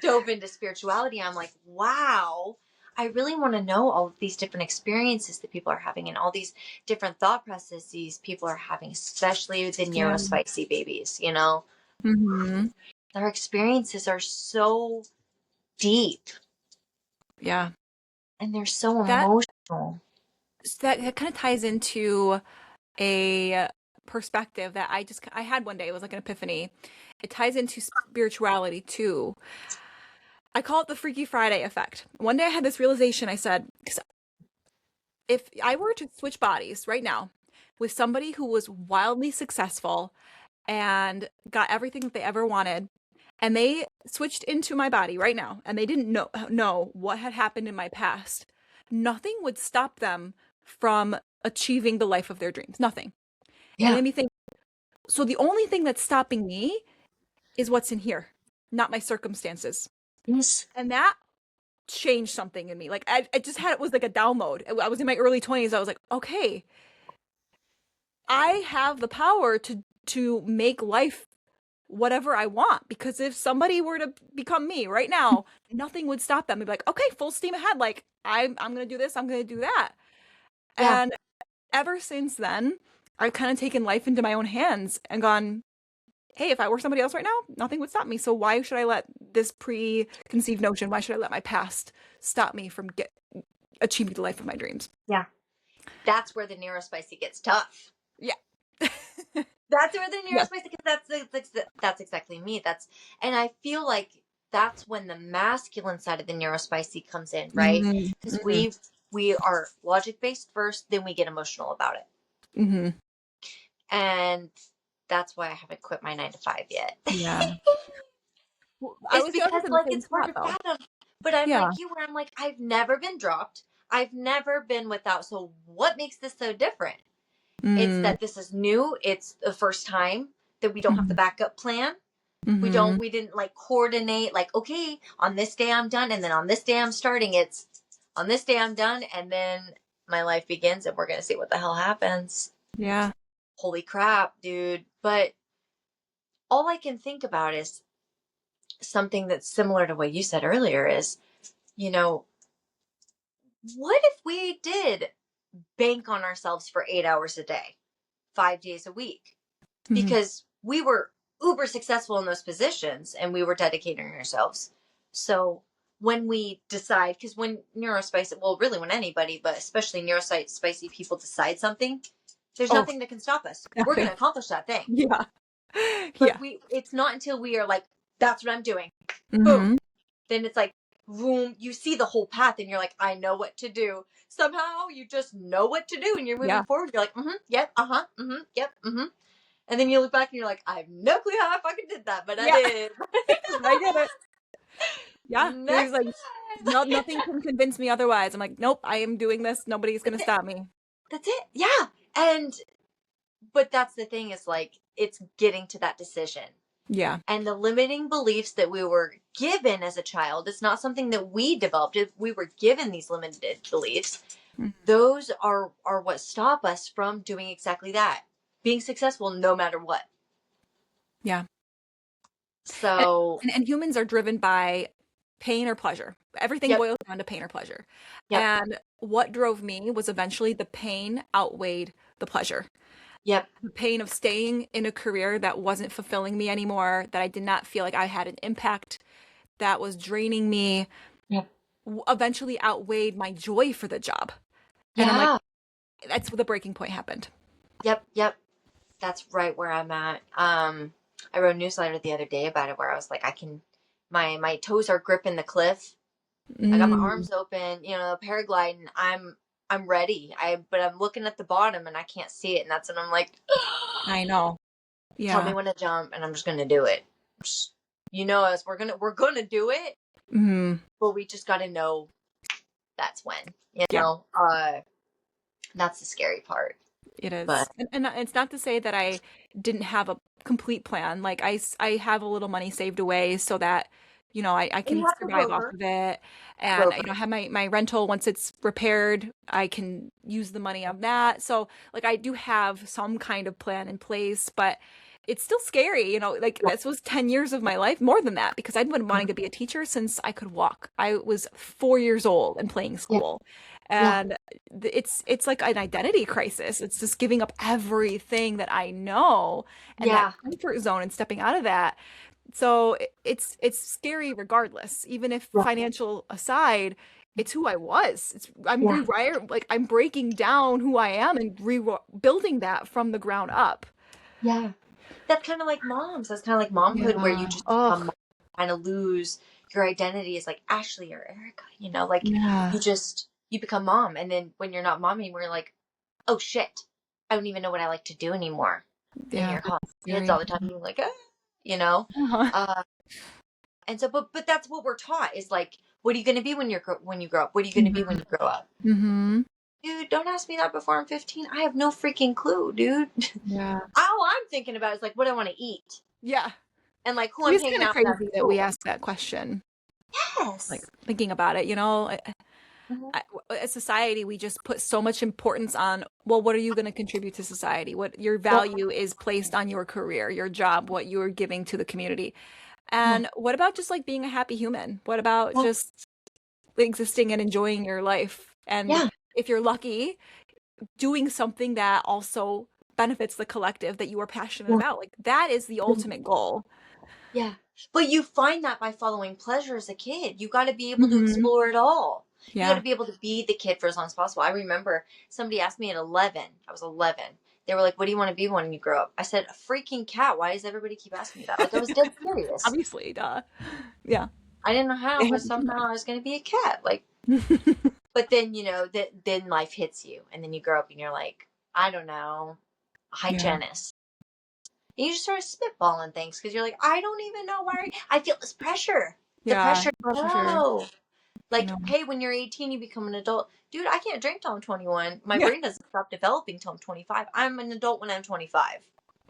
dove into spirituality. I'm like, wow, I really want to know all of these different experiences that people are having and all these different thought processes people are having, especially the Yeah. neurospicy babies, Mm-hmm. Their experiences are so deep Yeah. and they're so That emotional. that kind of ties into a perspective that I had one day. It was like an epiphany. It ties into spirituality too. I call it the Freaky Friday effect. One day I had this realization. I said, 'cause if I were to switch bodies right now with somebody who was wildly successful and got everything that they ever wanted, and they switched into my body right now, and they didn't know what had happened in my past, nothing would stop them from achieving the life of their dreams. Nothing. And it Yeah. made me think, so the only thing that's stopping me is what's in here, not my circumstances. Yes. And that changed something in me. Like I just had, it was like a download. I was in my early 20s. I was like, okay, I have the power to make life whatever I want, because if somebody were to become me right now, nothing would stop them. They'd be like, okay, full steam ahead. Like I'm gonna do this, I'm gonna do that. Yeah. And ever since then, I've kind of taken life into my own hands and gone, hey, if I were somebody else right now, nothing would stop me. So why should I let this preconceived notion, why should I let my past stop me from achieving the life of my dreams? Yeah. That's where the neurospicy gets tough. Yeah. That's where the Yes. neurospicy, that's exactly me. And I feel like that's when the masculine side of the neurospicy comes in, right? Because Mm-hmm. we are logic based first, then we get emotional about it. Mm-hmm. And that's why I haven't quit my 9 to 5 yet. Yeah. Well, I It's was because in the like same it's hard spot to though. fathom. But I'm Yeah. like you, where I'm like, I've never been dropped. I've never been without. So what makes this so different? It's Mm. that this is new. It's the first time that we don't have the backup plan. Mm-hmm. We didn't like coordinate, like, okay, on this day I'm done. And then on this day I'm starting. It's on this day I'm done. And then my life begins and we're going to see what the hell happens. Yeah. Holy crap, dude. But all I can think about is something that's similar to what you said earlier is, you know, what if we did bank on ourselves for 8 hours a day, 5 days a week? Mm-hmm. Because we were uber successful in those positions and we were dedicating ourselves. So when we decide, because when neurospicy, well, really when anybody, but especially neurospicy people decide something, there's Oh, nothing that can stop us. We're going nothing. to accomplish that thing. Yeah. But Yeah. it's not until we are like, that's what I'm doing. Boom. Mm-hmm. Then it's like, boom, you see the whole path and you're like, I know what to do. Somehow you just know what to do and you're moving Yeah. forward. You're like, yep, yep, And then you look back and you're like, I have no clue how I fucking did that, but I Yeah. did. I get it. Yeah. There's Next like time. nothing can convince me otherwise. I'm like, nope, I am doing this. Nobody's gonna That's it. stop me. That's it. Yeah. But that's the thing is like, it's getting to that decision. Yeah. And the limiting beliefs that we were given as a child, it's not something that we developed. We were given these limited beliefs. Mhm. Those are what stop us from doing exactly that. Being successful no matter what. Yeah. And, So, and humans are driven by pain or pleasure. Everything yep, boils down to pain or pleasure. yep, And what drove me was eventually the pain outweighed the pleasure. yep, The pain of staying in a career that wasn't fulfilling me anymore, that I did not feel like I had an impact, that was draining me, yep. eventually outweighed my joy for the job. And I'm like, Yeah, that's where the breaking point happened. yep. That's right where I'm at. I wrote a newsletter the other day about it where I was like, my toes are gripping the cliff. I got my Mm, arms open, paragliding. I'm ready. But I'm looking at the bottom and I can't see it. And that's when I'm like, I know. tell me Yeah. when to jump and I'm just going to do it. You know us, we're going to do it, Hmm. but we just got to know that's when, Yeah, that's the scary part. it is. But And it's not to say that I didn't have a complete plan. Like I have a little money saved away so that, I you can have to survive off rover, of it. And, rover. I have my rental once it's repaired, I can use the money on that. So like I do have some kind of plan in place, but it's still scary, like Yeah. this was 10 years of my life, more than that, because I've been wanting to be a teacher since I could walk. I was 4 years old and playing Yeah. school. Yeah. And it's like an identity crisis. It's just giving up everything that I know and that Yeah. comfort zone and stepping out of that. So it's scary regardless. Even if Yeah. financial aside, it's who I was. I'm Yeah. rewire like I'm breaking down who I am and rebuilding that from the ground up. Yeah. That's kind of like moms. That's kind of like momhood where you Yeah. just become Oh, mom, kind of lose your identity as like Ashley or Erica, like yeah. you become mom. And then when you're not mom anymore, you're like, oh shit, I don't even know what I like to do anymore. Then Yeah, you're that's calling kids scary. all the time. You're like, you know? Uh-huh. Uh, and so, but that's what we're taught is like, what are you going to be when you grow up? What are you going to be when Mhm. you grow up? Mhm. Dude, don't ask me that before I'm 15. I have no freaking clue, dude. Yeah. All I'm thinking about is like what I want to eat Yeah. and like who It I'm is hanging kind of out with after crazy that we school. ask that question. Like Yes. thinking about it, Mhm. as society, we just put so much importance on, well, what are you going to contribute to society? What your Yep. value is placed on your career, your job, what you're giving to the community. Yeah. And what about just like being a happy human? What about Yeah. just existing and enjoying your life? And Yeah. if you're lucky, doing something that also benefits the collective that you are passionate Yeah. about. Like that is the ultimate goal. Yeah. But you find that by following pleasure as a kid. You got to be able to Hmm. explore it all. You got to Yeah. be able to be the kid for as long as possible. I remember somebody asked me at 11. I was 11. They were like, "What do you want to be when you grow up?" I said, "A freaking cat." Why does everybody keep asking me that? Like I was dead serious. Obviously, duh. Yeah. I didn't know how, They but have to somehow I was going to be a cat. Like, come but then that then life hits you, and then you grow up and you're like, I don't know, Yeah. hygienist. And you just start spitballing things because you're like, I don't even know why I feel this pressure. The Yeah. pressure. Oh, for sure. No. I Like, know. hey, when you're 18, you become an adult. Dude, I can't drink till I'm 21. My Yeah. brain doesn't stop developing till I'm 25. I'm an adult when I'm 25.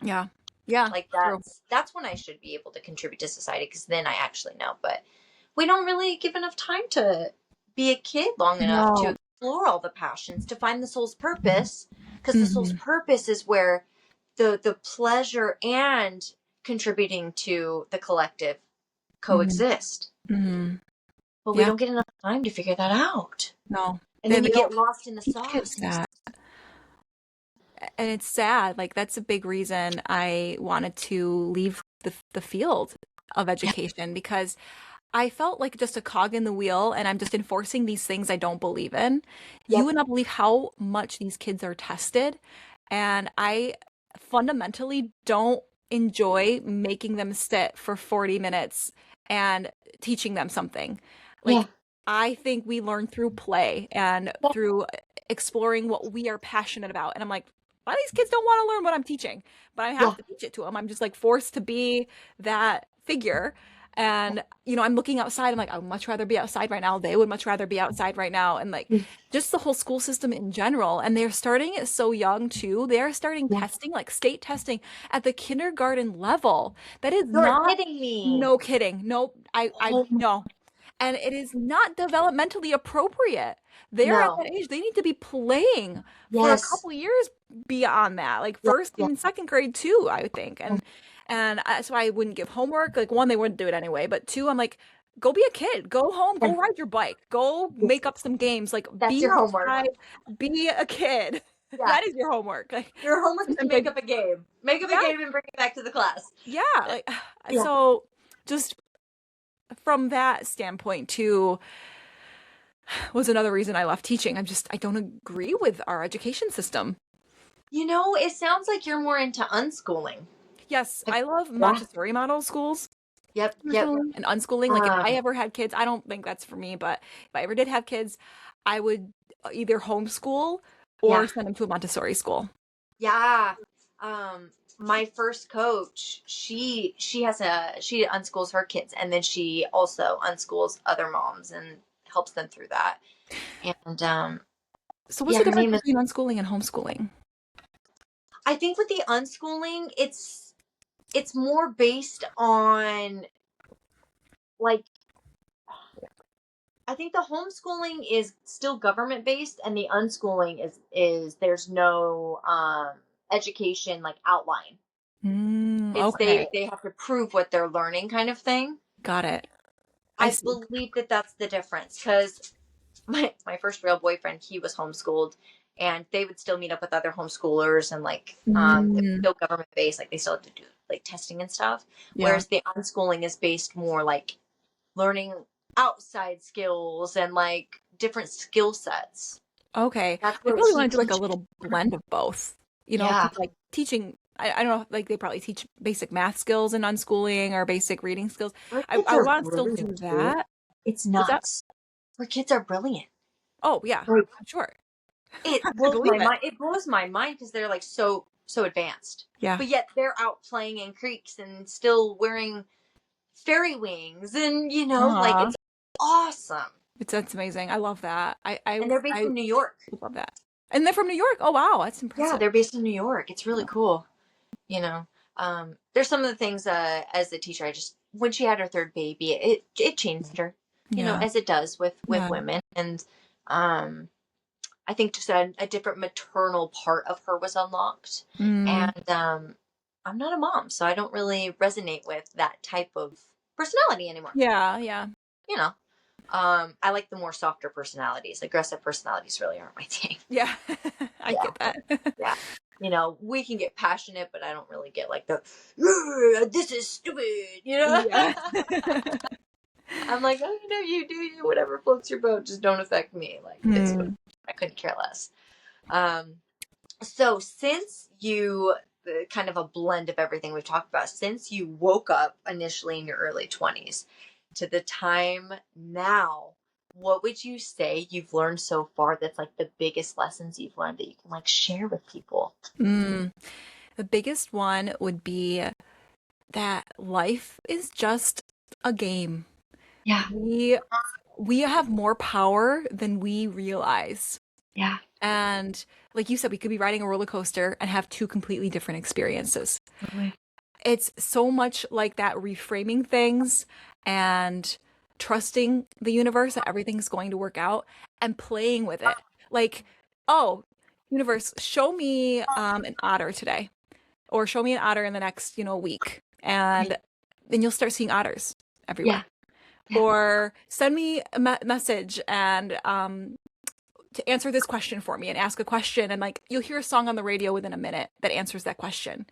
Yeah. Yeah. Like True. that's when I should be able to contribute to society because then I actually know. But we don't really give enough time to be a kid long enough to No. explore all the passions, to find the soul's purpose. Because the soul's Hmm. purpose is where the pleasure and contributing to the collective Hmm. coexist. Hmm. But we Yeah. don't get enough time to figure that out. No. And then They you don't get lost in the teach kids sauce. that. And it's sad. Like that's a big reason I wanted to leave the field of Yeah. education because I felt like just a cog in the wheel and I'm just enforcing these things I don't believe in. You Yep. would not believe how much these kids are tested. And I fundamentally don't enjoy making them sit for 40 minutes and teaching them something. Yeah. Like, I think we learn through play and Yeah. through exploring what we are passionate about. And I'm like, why these kids don't want to learn what I'm teaching, but I have Yeah. to teach it to them. I'm just like forced to be that figure. And, I'm looking outside. I'm like, I would much rather be outside right now. They would much rather be outside right now. And like, just the whole school system in general. And they're starting it so young too. They're starting Yeah. testing, like state testing at the kindergarten level. That is You're not, kidding me. no kidding. Nope. I Oh, no. And it is not developmentally appropriate. They're at no. that age. They need to be playing for a Yes. couple years beyond that, like Yeah. first Yeah. and second grade too, I would think. And that's why I wouldn't give homework. Like one, they wouldn't do it anyway. But two, I'm like, go be a kid. Go home. Go Yeah. ride your bike. Go make up some games. Like That's be your homework. outside. Be a kid. Yeah. That is your homework. Like Your homework is to sometimes make I, up a game. Make up a yeah, game and bring it back to the class. yeah. Like Yeah. so, just from that standpoint too was another reason I left teaching. I don't agree with our education system. It sounds like you're more into unschooling. Yes, I love Yeah. Montessori model schools. Yep. Yep. Unschooling and unschooling. Like if I Um, ever had kids, I don't think that's for me, but if I ever did have kids, I would either homeschool or yeah. send them to a Montessori school. Yeah. My first coach, she unschools her kids and then she also unschools other moms and helps them through that. And So what's yeah, the her difference name is between unschooling and homeschooling? I think with the unschooling, it's more based on like I think the homeschooling is still government based and the unschooling is there's no education like outline. It's Okay. they have to prove what they're learning kind of thing. Got it. I I see. believe that that's the difference because my first real boyfriend, he was homeschooled, and they would still meet up with other homeschoolers, and like it was Mm, still government based, like they still had to do like testing and stuff. yeah. Whereas the unschooling is based more like learning outside skills and like different skill sets. Okay. That's I what probably he want to do like a teaches. little blend of both. You know, Yeah, 'cause, like teaching, I don't know, like they probably teach basic math skills in unschooling or basic reading skills. our I kids would are want to still do brilliant, dude. that. It's What's that? nuts. Our kids are brilliant. Oh, yeah, Like I'm sure. it I blows believe my it. mind. It blows my mind because they're like so advanced, Yeah. but yet they're out playing in creeks and still wearing fairy wings, and like Uh-huh. it's awesome. That's amazing. I love that. And they're based I in New York. would love that. And they're from New York. Oh, wow, that's Yeah, impressive. they're based in New York. It's really cool. You know, there's some of the things as a teacher, I just when she had her third baby, it changed her. Yeah. As it does with Yeah. women, and I think just a different maternal part of her was unlocked, Mm, and I'm not a mom, so I don't really resonate with that type of personality anymore. yeah, yeah. You know, I like the more softer personalities. Aggressive personalities really aren't my thing. Yeah. I Yeah, get that. yeah. We can get passionate, but I don't really get like the this is stupid. Yeah. I'm like, oh, you do you, whatever floats your boat, just don't affect me. Like it's Hmm. I couldn't care less. Um, so since you kind of a blend of everything we've talked about, since you woke up initially in your early 20s to the time now, what would you say you've learned so far that's like the biggest lessons you've learned that you can like share with people? Mm. The biggest one would be that life is just a game. Yeah, We we have more power than we realize. yeah, And like you said, we could be riding a roller coaster and have two completely different experiences. totally. It's so much like that reframing things and trusting the universe that everything's going to work out and playing with it. Like, oh, universe, show me an otter today, or show me an otter in the next, week. And then you'll start seeing otters Yeah, everywhere. yeah, Or send me a message and to answer this question for me and ask a question, and like you'll hear a song on the radio within a minute that answers that question.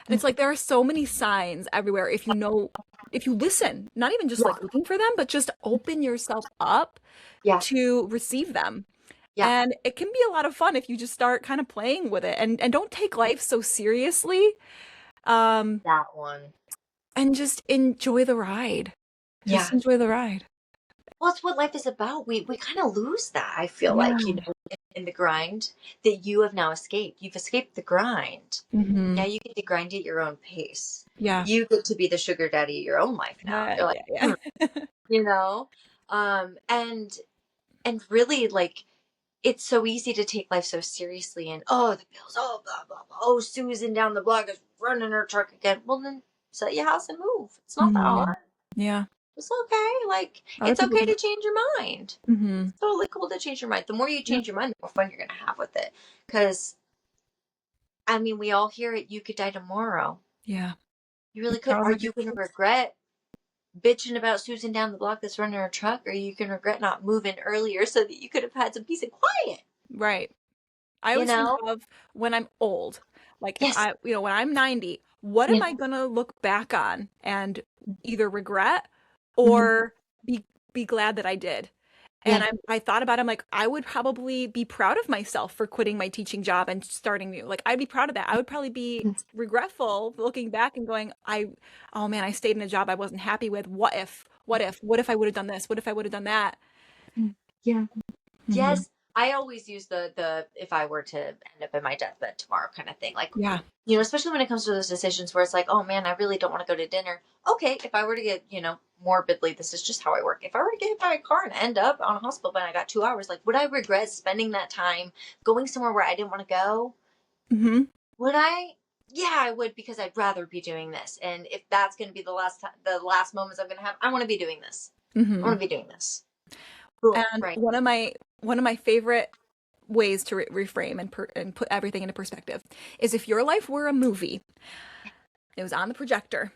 And it's like there are so many signs everywhere if you listen, not even just yeah, like looking for them, but just open yourself up yeah, to receive them. yeah. And it can be a lot of fun if you just start kind of playing with it and don't take life so seriously. Um That one. and just enjoy the ride. Yeah. Just enjoy the ride. Well, it's what life is about. We kind of lose that, I feel like, Yeah. in the grind that you have now escaped. You've escaped the grind. Now Hmm. you get to grind at your own pace. Yeah. You get to be the sugar daddy of your own life now. Yeah, You're like, yeah, yeah. you know? And really like it's so easy to take life so seriously and the bills, oh blah blah blah. Oh, Susan down the block is running her truck again. Well then sell your house and move. It's not that Hmm. hard. Yeah. It's okay. Like Other it's people okay do. to change your mind. Hmm. It's totally cool to change your mind. The more you Yeah. change your mind, the more fun you're gonna have with it. Because I mean, we all hear it. You could die tomorrow. Yeah. You really could. Are However you gonna difficult. regret bitching about Susan down the block that's running her truck, or you can regret not moving earlier so that you could have had some peace and quiet? Right. I You always think know? of when I'm old, like if Yes. when I'm 90, what am Yeah. I gonna look back on and either regret Mhm. or be glad that I did? And Yeah. I thought about it, I'm like, I would probably be proud of myself for quitting my teaching job and starting new. Like, I'd be proud of that. I would probably be regretful looking back and going, oh man, I stayed in a job I wasn't happy with. What if? What if I would have done this? What if I would have done that? Yeah. Hmm. Yes. I always use the if I were to end up in my deathbed tomorrow kind of thing. Like, Yeah. especially when it comes to those decisions where it's like, oh man, I really don't want to go to dinner. Okay, if I were to get, morbidly, this is just how I work. If I were to get hit by a car and end up on a hospital bed and I got 2 hours, like, would I regret spending that time going somewhere where I didn't want to go? Hmm. Would I? Yeah, I would, because I'd rather be doing this. And if that's going to be the last time, the last moments I'm going to have, I want to be doing this. I Hmm. want to be doing this. Cool. And Right. one of my favorite ways to reframe and put everything into perspective is if your life were a movie It was on the projector.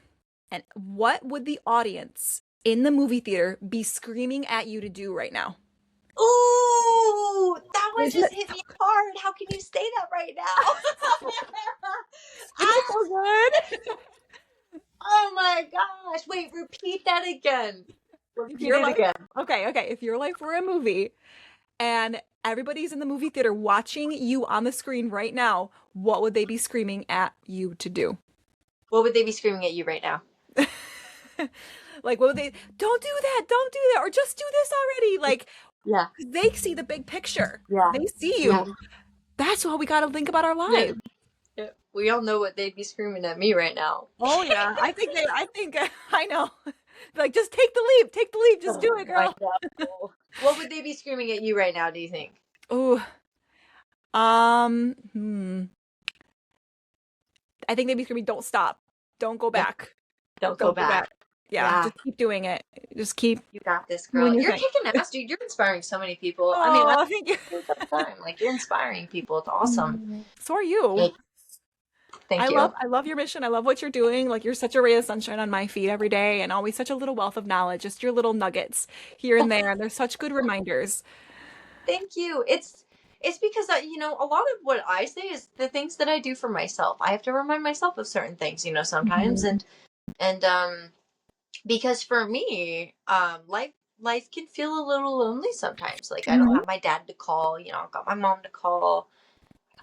And what would the audience in the movie theater be screaming at you to do right now? Ooh, that one Isn't just it, hit me hard. How can you say that right now? isn't it so good? Oh my gosh. Wait, repeat that again. If Repeat your it life, again. okay, if your life were a movie and everybody's in the movie theater watching you on the screen right now, what would they be screaming at you to do? What would they be screaming at you right now? Like, what would they, don't do that, or just do this already. Like, Yeah. they see the big picture. Yeah. They see you. Yeah. That's what we got to think about our Yeah. lives. Yeah. We all know what they'd be screaming at me right now. Oh yeah, I know. Like, just take the leap, just do it, girl. What would they be screaming at you right now, do you think? Oh, I think they'd be screaming, "Don't stop, don't go back, Don't go back. Yeah, just keep doing it. Just keep. You got this, girl. doing your You're thing." kicking ass, dude. You're inspiring so many people. I mean, Oh, thank you. all the time. Like, you're inspiring people. It's awesome. So are you. Like, thank you. I love your mission. I love what you're doing. Like, you're such a ray of sunshine on my feed every day, and always such a little wealth of knowledge. Just your little nuggets here and there, and they're such good reminders. Thank you. It's because you know, a lot of what I say is the things that I do for myself. I have to remind myself of certain things, you know, sometimes, and because for me, life can feel a little lonely sometimes. Like, I don't have my dad to call. You know, I've got my mom to call.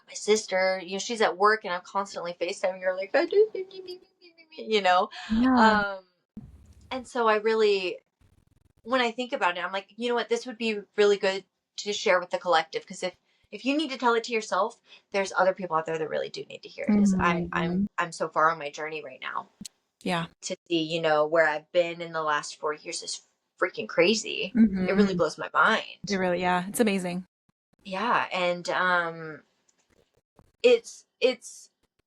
My sister, you know, she's at work and I'm constantly FaceTiming her like, I do, you know? Yeah. And so I really, when I think about it, I'm like, you know what, this would be really good to share with the collective. Because if you need to tell it to yourself, there's other people out there that really do need to hear it. Because I'm so far on my journey right now. Yeah. To see, you know, where I've been in the last 4 years is freaking crazy. It really blows my mind. It really, yeah, it's amazing. Yeah. And it's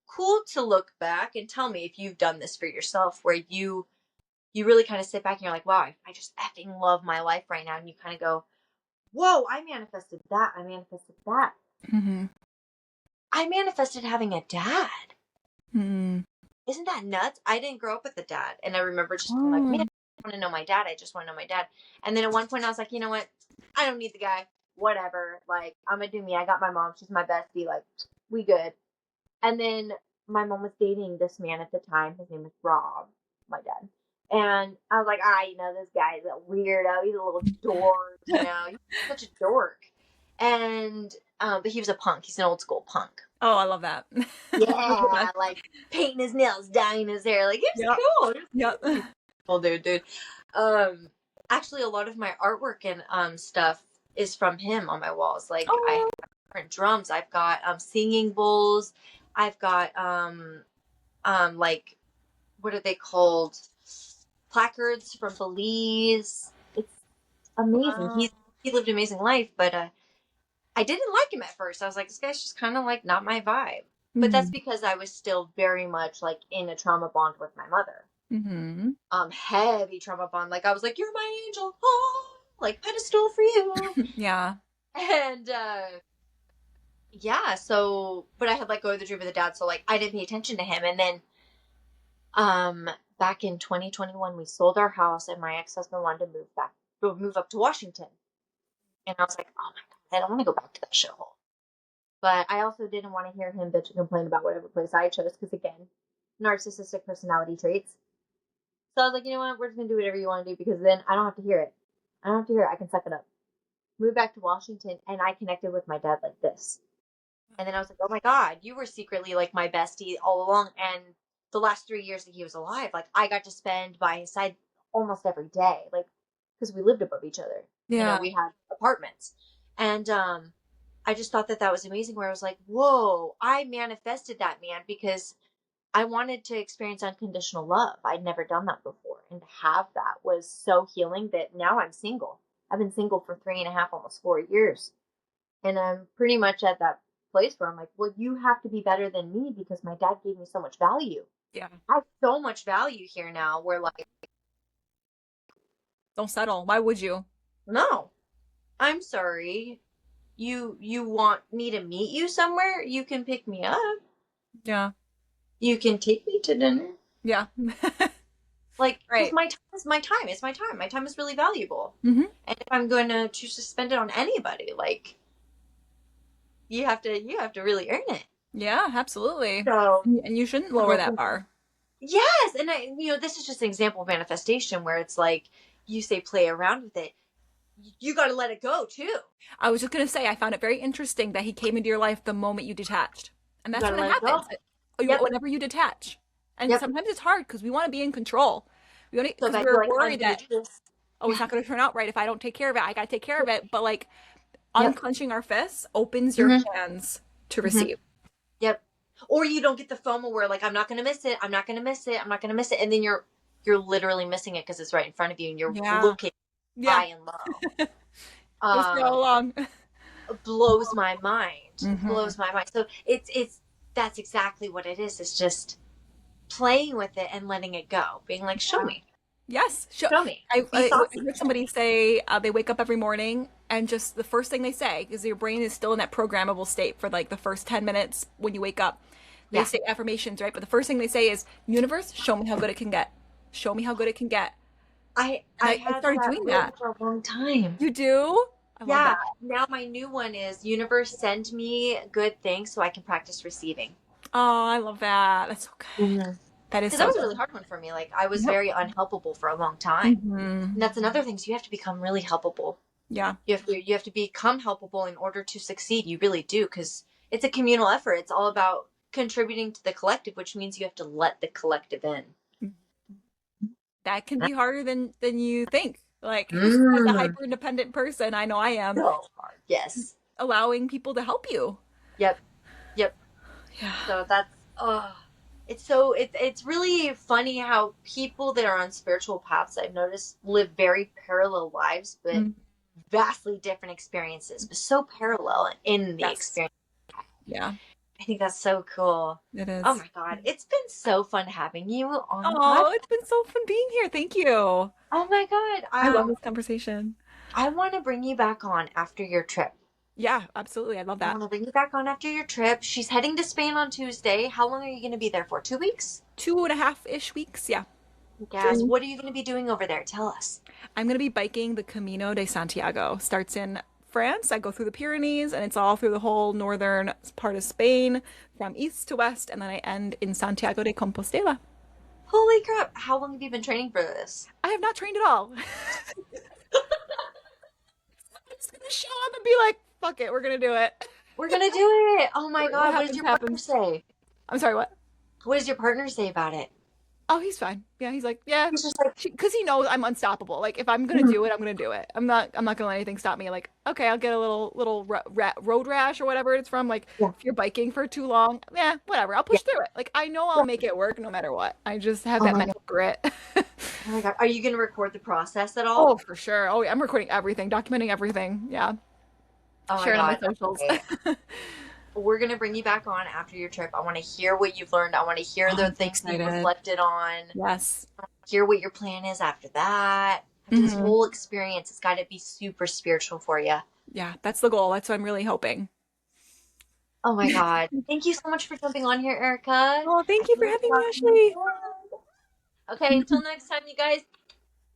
cool to look back and tell me if you've done this for yourself, where you really kind of sit back and you're like, wow, I just effing love my life right now. And you kind of go, whoa, I manifested that. I manifested that. I manifested having a dad. Isn't that nuts? I didn't grow up with a dad. And I remember just being like, man, I want to know my dad. I just want to know my dad. And then at one point I was like, you know what? I don't need the guy. Whatever. Like, I'm going to do me. I got my mom. She's my bestie. Like, we good. And then my mom was dating this man at the time. His name was Rob, my dad. And I was like, you know, this guy is a weirdo. He's a little dork, you know. He's such a dork. And, but he was a punk. He's an old school punk. Oh, I love that. Yeah, like painting his nails, dyeing his hair. Like, it was cool. Yep. Cool dude. Actually, a lot of my artwork and stuff is from him on my walls. Like, I have different drums. I've got singing bowls. I've got like, what are they called? Placards from Belize. It's amazing. Wow. He lived an amazing life, but I didn't like him at first. I was like, this guy's just kind of like not my vibe. But that's because I was still very much like in a trauma bond with my mother. Heavy trauma bond. Like, I was like, you're my angel. Oh, like, pedestal for you. Yeah. And yeah, so, but I had let go of the dream of the dad, so like I didn't pay attention to him. And then back in 2021 we sold our house and my ex-husband wanted to move up to Washington. And I was like, oh my god, I don't want to go back to that shithole. But I also didn't want to hear him bitch and complain about whatever place I chose, because again, narcissistic personality traits. So I was like, you know what, we're just gonna do whatever you want to do, because then I don't have to hear it. I can suck it up. Moved back to Washington and I connected with my dad like this. And then I was like, oh my god, you were secretly like my bestie all along. And the last 3 years that he was alive, like, I got to spend by his side almost every day, like, because we lived above each other. Yeah. You know, we had apartments. And I just thought that was amazing, where I was like, whoa, I manifested that, man, because I wanted to experience unconditional love. I'd never done that before. And to have that was so healing that now I'm single. I've been single for 3.5, almost 4 years. And I'm pretty much at that place where I'm like, well, you have to be better than me, because my dad gave me so much value. Yeah. I have so much value here now, where like, Don't settle. Why would you? no, I'm sorry. You want me to meet you somewhere? You can pick me up. Yeah. You can take me to dinner. Yeah. Like, because Right. my time is my time. It's my time. My time is really valuable. Hmm. And if I'm going to choose to spend it on anybody, like, you have to really earn it. Yeah, absolutely. So, And you shouldn't lower that bar. yes, and this is just an example of manifestation where it's like you say play around with it. You got to let it go too. I was just going to say, I found it very interesting that he came into your life the moment you detached. And You that's got to when it let it go. happens. Yep, Whenever you detach. And yep. sometimes it's hard because we want to be in control. We want to, So if because I feel we're like I'm worried going that, to do this, oh, it's yeah, not going to turn out right if I don't take care of it. I got to take care of yep, it. But like yep, unclenching our fists opens your hmm hands to hmm receive. yep. Or you don't get the FOMO where like I'm not going to miss it. I'm not going to miss it. I'm not going to miss it, and then you're literally missing it because it's right in front of you and you're Yeah. looking Yeah. high and low. It was so Um, long. blows my mind. Hmm. Blows my mind. So it's that's exactly what it is. It's just playing with it and letting it go, being like, show me, Yes, sure. show me, be I saucy. heard somebody say they wake up every morning and just the first thing they say, because your brain is still in that programmable state for like the first 10 minutes when you wake up, they Yeah, say affirmations, right? But the first thing they say is, universe, show me how good it can get. Show me how good it can get. And I I had started that doing written that. for a long time. You do? I love Yeah, that. now my new one is universe send me good things so I can practice receiving. Oh, I love that. That's so good. Because That is that so was a really good. hard one for me. Like I was Yep. very unhelpable for a long time. Hmm. And that's another thing. So you have to become really helpable. Yeah. You have to become helpable in order to succeed. You really do, because it's a communal effort. It's all about contributing to the collective, which means you have to let the collective in. That can be harder than you think. Like as a Mm, hyper independent person, I know I am, so hard. Yes. allowing people to help you. Yep. Yep. Yeah. So that's it's really funny how people that are on spiritual paths I've noticed live very parallel lives, but Mm. vastly different experiences, but so parallel in the Yes. experience. Yeah, I think that's so cool. it Oh is. my God. It's been so fun having you on the Oh, podcast. it's been so fun being here. Thank you. Oh my God. I love this conversation. I want to bring you back on after your trip. Yeah, absolutely. I love I that. want to bring you back on after your trip. She's heading to Spain on Tuesday. How long are you going to be there for? 2 weeks? 2.5-ish weeks. Yeah. Yes. What are you going to be doing over there? Tell us. I'm going to be biking the Camino de Santiago. Starts in France. I go through the Pyrenees and it's all through the whole northern part of Spain from east to west. And then I end in Santiago de Compostela. Holy crap. How long have you been training for this? I have not trained at all. I'm just going to show up and be like, fuck it, we're going to do it. We're going to do it. Oh my What God. What does happens, your partner happens. say? I'm sorry, what? What does your partner say about it? Oh, he's fine. Yeah, he's like, yeah, He's just like, because he knows I'm unstoppable. Like, if I'm gonna "Mhm, do it, I'm gonna do it. I'm not gonna let anything stop me. Like, okay, I'll get a little road rash or whatever it's from. Like, yeah, if you're biking for too long, yeah, whatever. I'll yeah, push through it. Like, I know I'll yeah. make it work no matter what. I just have Oh that my God. mental grit. Oh my God. Are you going to record the process at all? Oh, for sure. Oh, yeah, I'm recording everything, documenting everything. Yeah, Oh my sharing on my God. socials. Okay. We're going to bring you back on after your trip. I want to hear what you've learned. I want to hear Oh, the I'm so things that you've excited. reflected on. Yes. Hear what your plan is after that. After this Hmm. whole experience, it's got to be super spiritual for you. Yeah, that's the goal. That's what I'm really hoping. Oh my God. Thank you so much for jumping on here, Erica. Oh, I thank you can't for wait to having me, talk to you Ashley. again. Okay, until next time, you guys.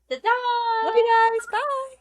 Ta-da! Love you guys. Bye.